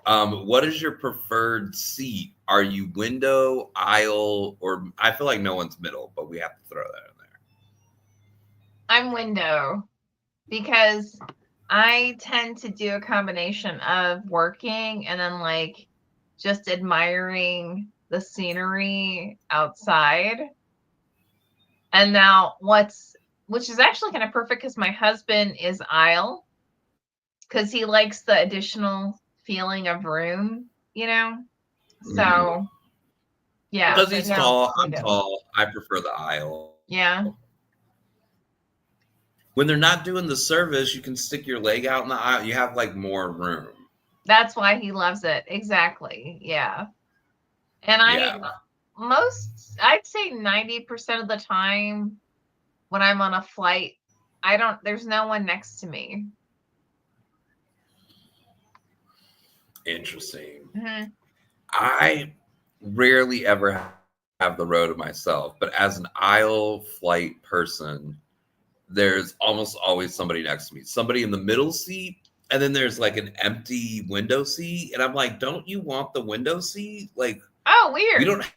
What is your preferred seat? Are you window, aisle, or I feel like no one's middle, but we have to throw that in there. I'm window because I tend to do a combination of working and then like just admiring the scenery outside. And now which is actually kind of perfect because my husband is aisle because he likes the additional feeling of room, you know? So yeah, Because so he's no, tall, I'm window. tall. I prefer the aisle. Yeah. When they're not doing the service, you can stick your leg out in the aisle. You have like more room. That's why he loves it. Exactly. Yeah. And Yeah. I'd say 90% of the time when I'm on a flight, there's no one next to me. Interesting. Hmm. I rarely ever have the row to myself, but as an aisle flight person, there's almost always somebody next to me, somebody in the middle seat, and then there's like an empty window seat. And I'm like, don't you want the window seat? Like, Oh, we weird. don't have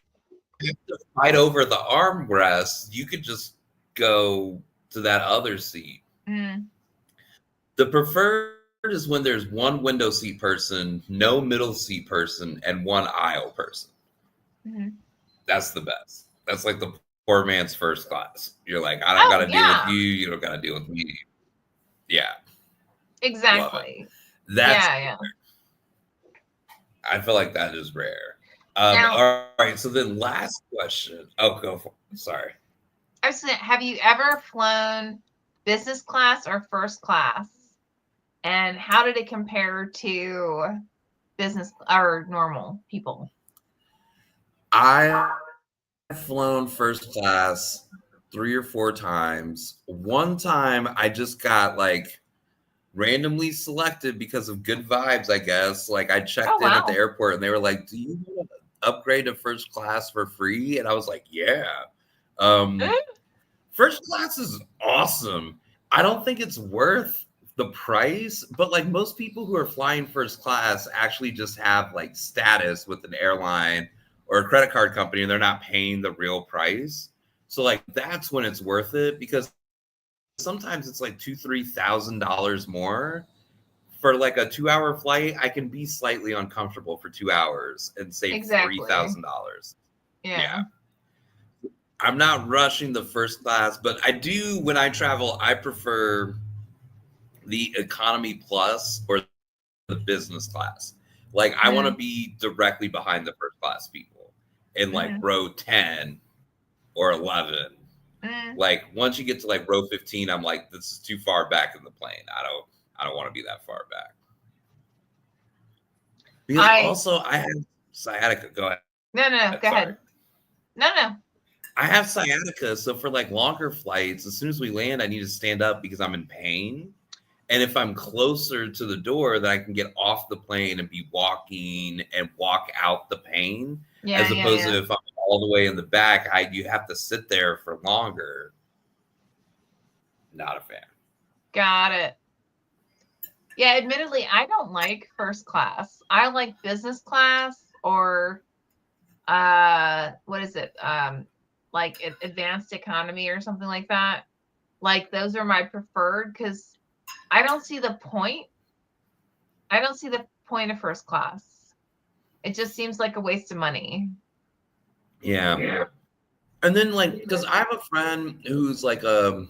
to fight over the armrest. You could just go to that other seat. Mm, The preferred is when there's one window seat person, no middle seat person, and one aisle person. mhm. That's the best. That's like the poor man's first class. You're like, I don't got Oh, to deal with yeah, you. You don't got to deal with me. Yeah, love it. exactly. That's Yeah, yeah. I feel like that is rare. Now, All right. So then, last question. Oh, go for it. Sorry. have you ever flown business class or first class? And how did it compare to business or normal people? I've flown first class 3 or 4 times. One time, I just got like randomly selected because of good vibes, I guess. Like I Oh, checked in at the wow. airport and they were like, "Do you want to upgrade to first class for free?" And I was like, "Yeah." Um, First class is awesome. I don't think it's worth the price, but like most people who are flying first class actually just have like status with an airline or a credit card company and they're not paying the real price. So like that's when it's worth it because sometimes it's like $2,000-3,000 more for like a 2 hour flight. I can be slightly uncomfortable for 2 hours and save three Exactly. thousand dollars. Yeah. Yeah. I'm not rushing the first class, but I do when I travel, I prefer the economy plus or the business class. Like I want to Mm, be directly behind the first class people in like mm, row 10 or 11. mm. Like once you get to like row 15, I'm like, this is too far back in the plane. I don't want to be that far back. Because I also I have sciatica. Go ahead. No, no, no, go Sorry. ahead. No, no. I have sciatica, so for like longer flights, as soon as we land, I need to stand up because I'm in pain. And if I'm closer to the door, then I can get off the plane and be walking and walk out the pain, Yeah, as yeah, opposed yeah. to if I'm all the way in the back, you have to sit there for longer. Not a fan. Got it. Yeah, admittedly, I don't like first class. I like business class or what is it? Like advanced economy or something like that. Like those are my preferred because I don't see the point. I don't see the point of first class. It just seems like a waste of money. Yeah. And then like, because I have a friend who's like a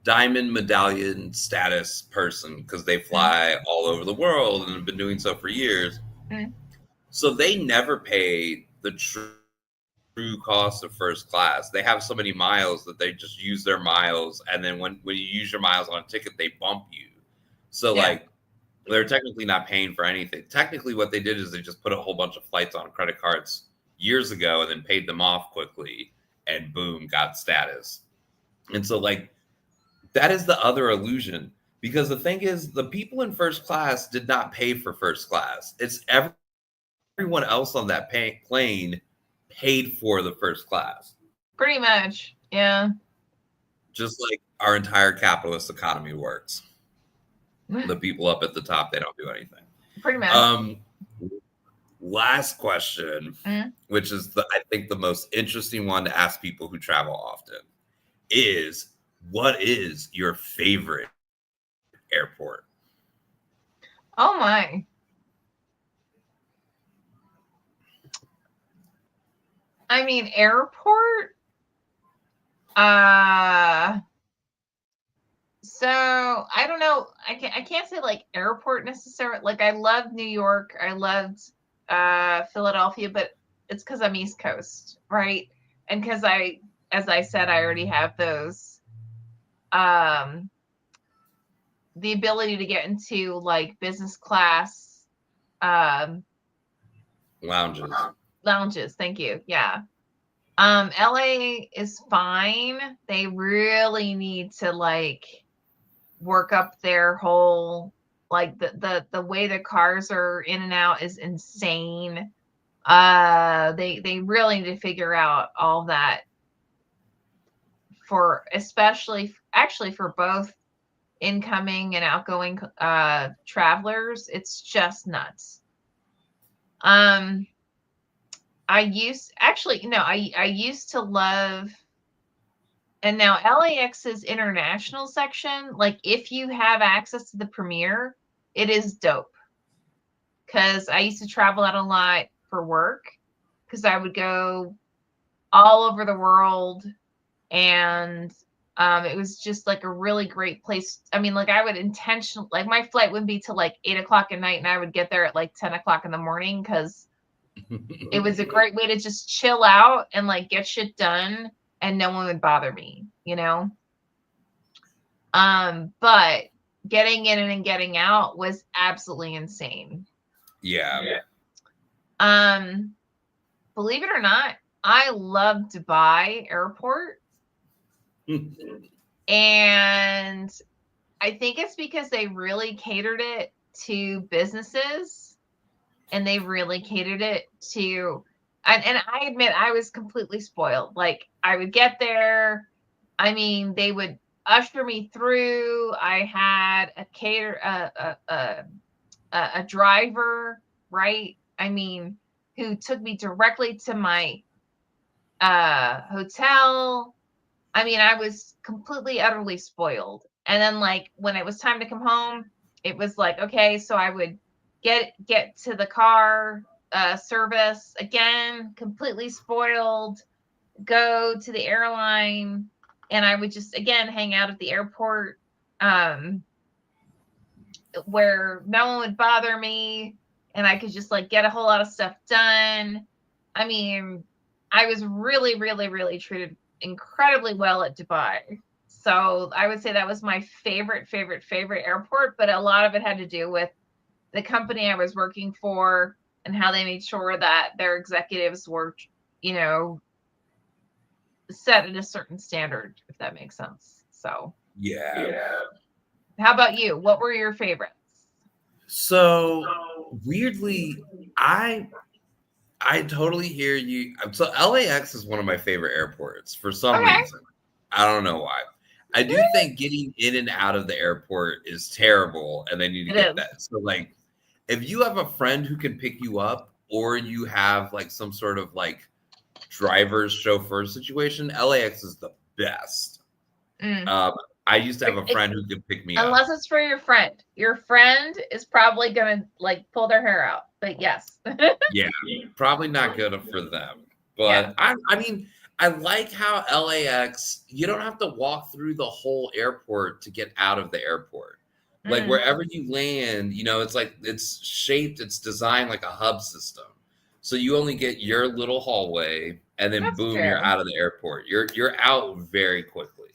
diamond medallion status person because they Mm, fly all over the world and have been doing so for years. mm. So they never pay the true cost of first class. They have so many miles that they just use their miles, and then when you use your miles on a ticket, they bump you. So Yeah, like they're technically not paying for anything. Technically, what they did is they just put a whole bunch of flights on credit cards years ago and then paid them off quickly, and boom, got status. And so like That is the other illusion. Because the thing is, the people in first class did not pay for first class. It's everyone else on that plane paid for the first class. Pretty much. Yeah. Just like our entire capitalist economy works. The people up at the top, they don't do anything. Pretty much. Last question, which is I think the most interesting one to ask people who travel often, is what is your favorite airport? Oh my. I mean, airport. So I don't know. I can't say like airport necessarily. Like I loved New York. I loved Philadelphia, but it's because I'm East Coast, right? And because as I said, I already have those the ability to get into like business class lounges. Thank you. Yeah. LA is fine. They really need to like work up their whole like the way the cars are in and out is insane. They really need to figure out all that for especially actually for both incoming and outgoing travelers. It's just nuts. I used to love, and now LAX's international section, like if you have access to the premiere, it is dope. Because I used to travel out a lot for work, because I would go all over the world, and it was just like a really great place. I mean, like I would intentionally, like my flight would be till like 8 o'clock at night, and I would get there at like 10 o'clock in the morning because it was a great way to just chill out and like get shit done, and no one would bother me, you know? But getting in and getting out was absolutely insane. Yeah. Believe it or not, I love Dubai Airport. And I think it's because they really catered it to businesses, and they really catered it to, and I admit I was completely spoiled. Like I would get there, I mean, they would usher me through. I had a driver, right? I mean, who took me directly to my hotel. I mean, I was completely, utterly spoiled. And then, like, when it was time to come home, it was like, okay, so I would get to the car service again, completely spoiled, go to the airline, and I would just again hang out at the airport, where no one would bother me, and I could just like get a whole lot of stuff done. I mean, I was really, really, really treated incredibly well at Dubai. So I would say that was my favorite airport, but a lot of it had to do with the company I was working for and how they made sure that their executives were, you know, set at a certain standard, if that makes sense. So Yeah. how about you? What were your favorites? So weirdly, I totally hear you. So LAX is one of my favorite airports for some reason. I don't know why. I do think getting in and out of the airport is terrible, and they need to get that. So like, if you have a friend who can pick you up, or you have like some sort of like driver's chauffeur situation, LAX is the best. I used to have a friend who could pick me up. Unless it's for your friend. Your friend is probably going to like pull their hair out. But yes. Yeah, probably not good for them. But yeah. I mean, I like how LAX, you don't have to walk through the whole airport to get out of the airport. Like wherever you land, you know, it's like it's shaped, it's designed like a hub system. So you only get your little hallway, and then boom, you're out of the airport. You're out very quickly.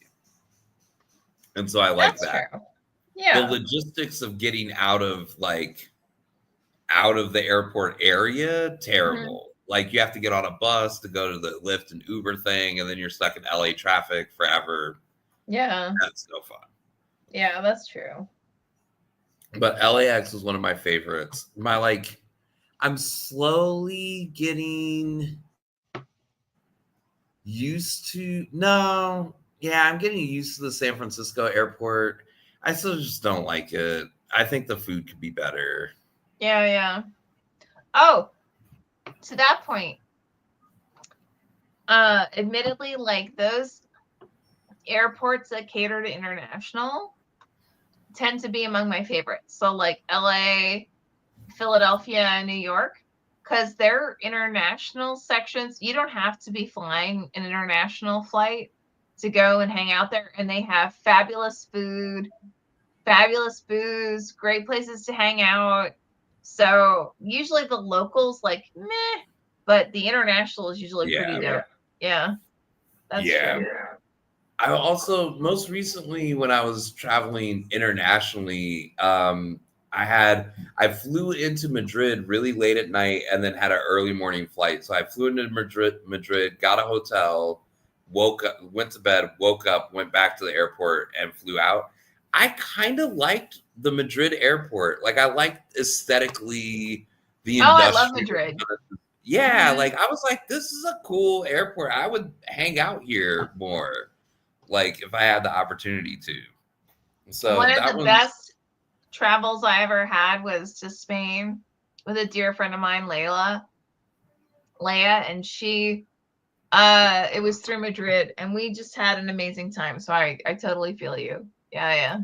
And so I like that. True. Yeah. The logistics of getting out of the airport area, terrible. Like you have to get on a bus to go to the Lyft and Uber thing, and then you're stuck in LA traffic forever. Yeah. That's no fun. Yeah, that's true. But LAX was one of my favorites. I'm slowly getting used to no, yeah, I'm getting used to the San Francisco airport. I still just don't like it. I think the food could be better. Yeah, yeah. Oh, to that point, admittedly, like those airports that cater to international tend to be among my favorites. So like LA, Philadelphia, and New York, because their international sections, you don't have to be flying an international flight to go and hang out there. And they have fabulous food, fabulous booze, great places to hang out. So usually the locals like meh, but the international is usually pretty Yeah. dope. Yeah, that's Yeah. true. I also most recently when I was traveling internationally, I flew into Madrid really late at night and then had an early morning flight. So I flew into Madrid, got a hotel, woke up, went to bed, woke up, went back to the airport and flew out. I kind of liked the Madrid airport. Like I liked aesthetically the Oh, I love industrial. Madrid. Yeah, Mhm. like I was like, this is a cool airport. I would hang out here more like if I had the opportunity to. One So of that the one's best travels I ever had was to Spain with a dear friend of mine, Leia, and she it was through Madrid and we just had an amazing time. So I totally feel you. Yeah, yeah.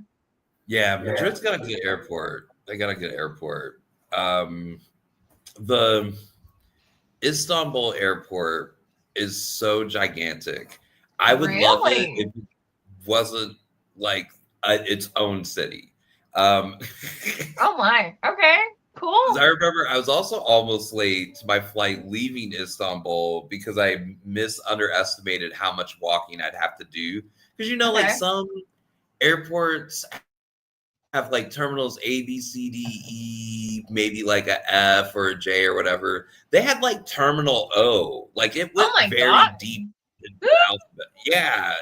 yeah, Yeah. Madrid's got a good airport. They got a good airport. The Istanbul airport is so gigantic. I would love it if Really? it wasn't like its own city. Oh my. Okay. Because I Cool. remember I was also almost late to my flight leaving Istanbul because I underestimated how much walking I'd have to do. Because like Okay. some airports have like terminals A, B, C, D, E, maybe like a F or a J or whatever. They had like terminal O. Like it Oh went my very god. deep into the alphabet. Yeah.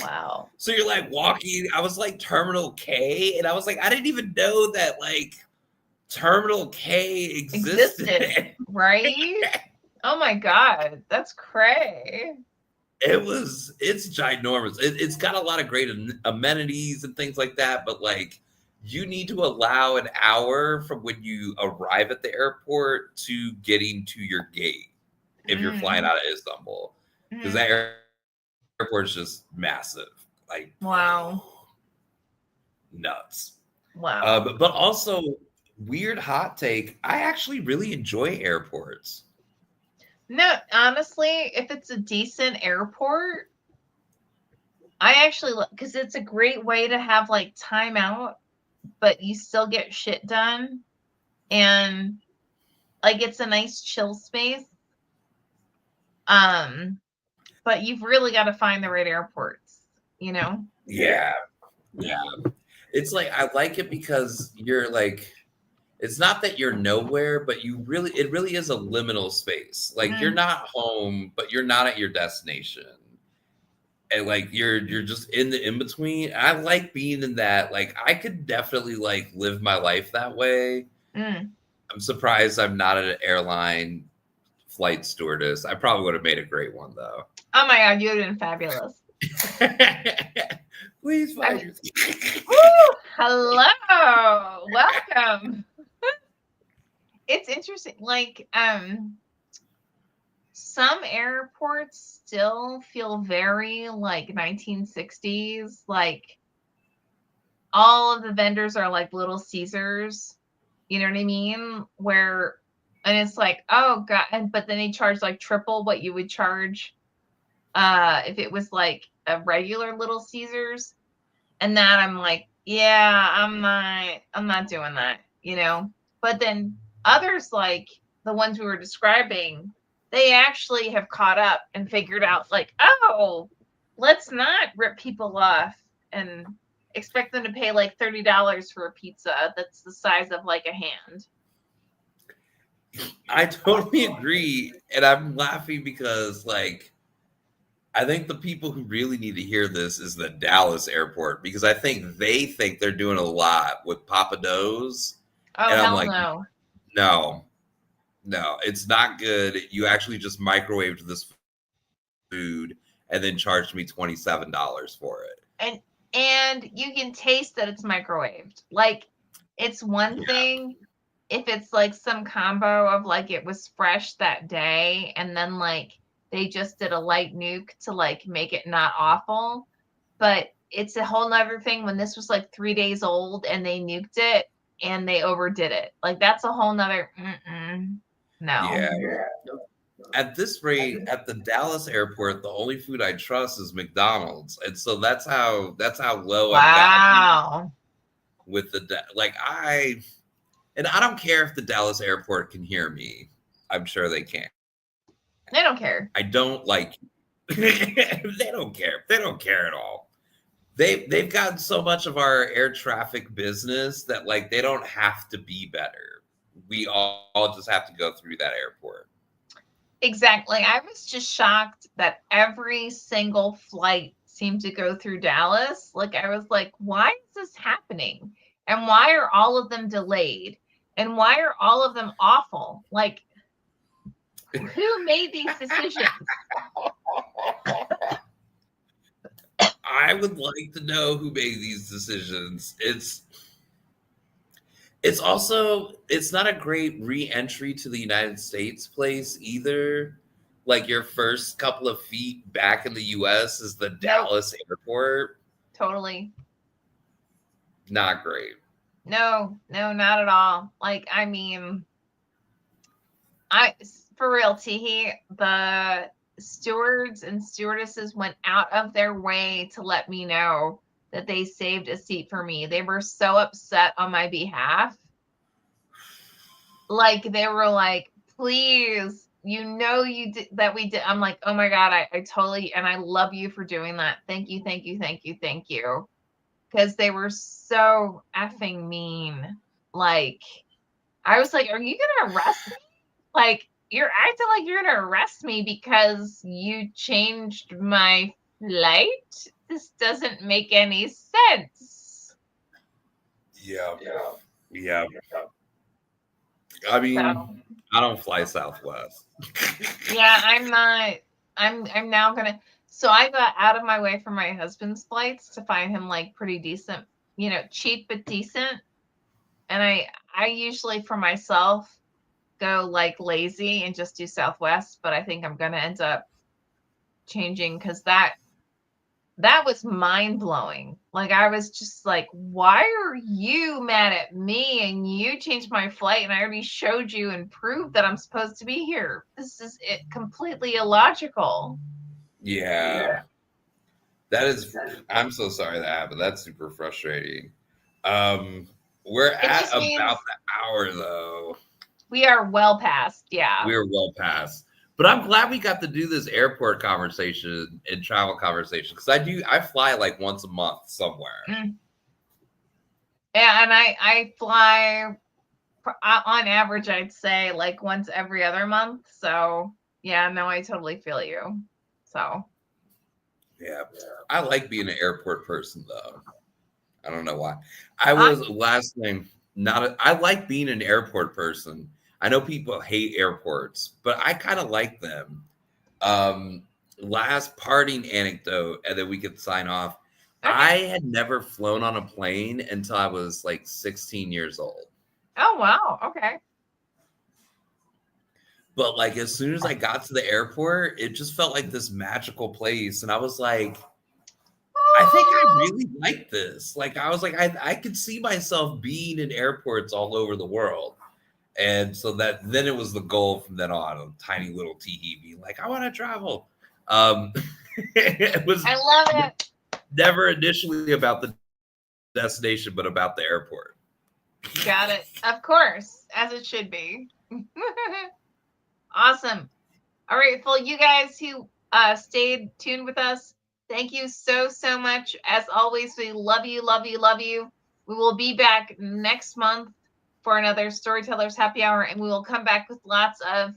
Wow. So you're like walking. I was like terminal K, and I was like, I didn't even know that like terminal K Existed, existed. right? Oh my god. That's cray. It's ginormous. It's got a lot of great amenities and things like that, but like you need to allow an hour from when you arrive at the airport to getting to your gate if you're flying Mm. out of Istanbul, because Mm. that airport is just massive, like Wow. nuts. Wow. But also weird hot take. I actually really enjoy airports. No, honestly, if it's a decent airport, I actually look because it's a great way to have like time out, but you still get shit done. And like it's a nice chill space. Um, but you've really got to find the right airports, you know? Yeah, yeah. It's like I like it because you're like it's not that you're nowhere, but it really is a liminal space. Like you're Mm, not home, but you're not at your destination. And like you're just in the in between. I like being in that. Like I could definitely like live my life that way. mm. I'm surprised I'm not an airline flight stewardess. I probably would have made a great one though. Oh my god, you've been fabulous. Please I find mean, your woo, hello, welcome. It's interesting. Like, some airports still feel very like 1960s. Like all of the vendors are like Little Caesars. You know what I mean? Where and it's like, oh god, and but then they charge like triple what you would charge if it was like a regular Little Caesars. And that I'm like, yeah, I'm not doing that, you know. But then others like the ones we were describing, they actually have caught up and figured out like, oh, let's not rip people off and expect them to pay like $30 for a pizza that's the size of like a hand. I totally agree. And I'm laughing because like I think the people who really need to hear this is the Dallas airport, because I think they think they're doing a lot with Papa Do's. Oh, And I'm hell like, no. no, no, it's not good. You actually just microwaved this food and then charged me $27 for it. And you can taste that it's microwaved. Like, it's one Yeah. thing if it's like some combo of like it was fresh that day and then like they just did a light nuke to like make it not awful. But it's a whole nother thing when this was like 3 days old and they nuked it and they overdid it. Like, that's a whole nother no. Yeah. At this rate, at the Dallas airport, the only food I trust is McDonald's. And so that's how low I've gotten Wow. with like I don't care if the Dallas airport can hear me. I'm sure they can. They don't care. I don't like they don't care. They don't care at all. They've gotten so much of our air traffic business that like they don't have to be better. We all just have to go through that airport. Exactly. I was just shocked that every single flight seemed to go through Dallas. Like, I was like, why is this happening? And why are all of them delayed? And why are all of them awful? Like, who made these decisions? I would like to know who made these decisions. It's also it's not a great re-entry to the United States place either. Like your first couple of feet back in the US is the Dallas airport. Totally. Not great. No, not at all. Like, I mean, for real, Teehee, the stewards and stewardesses went out of their way to let me know that they saved a seat for me. They were so upset on my behalf. Like, they were like, please, you did that. We did. I'm like, oh my God, I totally, and I love you for doing that. Thank you, thank you, thank you, thank you. Because they were so effing mean. Like, I was like, are you going to arrest me? Like, you're acting like you're going to arrest me because you changed my flight? This doesn't make any sense. Yeah. Yeah. I mean, So, I don't fly Southwest. yeah, I'm not. I'm now gonna. So I got out of my way for my husband's flights to find him like pretty decent, cheap but decent. And I usually for myself go like lazy and just do Southwest, but I think I'm gonna end up changing because that was mind blowing. Like, I was just like, why are you mad at me and you changed my flight and I already showed you and proved that I'm supposed to be here? This is it completely illogical. Yeah. That is I'm so sorry that happened. That's super frustrating. We're It at just means about the hour though. we are well past. Yeah. We're well past. But I'm glad we got to do this airport conversation and travel conversation because I fly like once a month somewhere. Mm. Yeah, and I fly on average, I'd say like once every other month. So yeah, no, I totally feel you. So Yeah. I like being an airport person though. I don't know why. I was last thing, I like being an airport person. I know people hate airports, but I kind of like them. Last parting anecdote, and then we could sign off. Okay. I had never flown on a plane until I was like 16 years old. Oh, wow. Okay. But like as soon as I got to the airport, it just felt like this magical place. And I was like, I think I really like this. Like I was like, I could see myself being in airports all over the world. And so then it was the goal from then on, a tiny little Teehee being like, I want to travel. It was I love it. Never initially about the destination, but about the airport. Got it. Of course, as it should be. Awesome. All right, well, you guys who stayed tuned with us, thank you so much. As always, we love you, love you, love you. We will be back next month for another Storytellers Happy Hour, and we will come back with lots of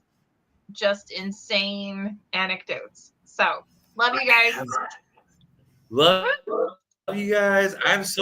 just insane anecdotes. So Love you guys. Love you guys. I have so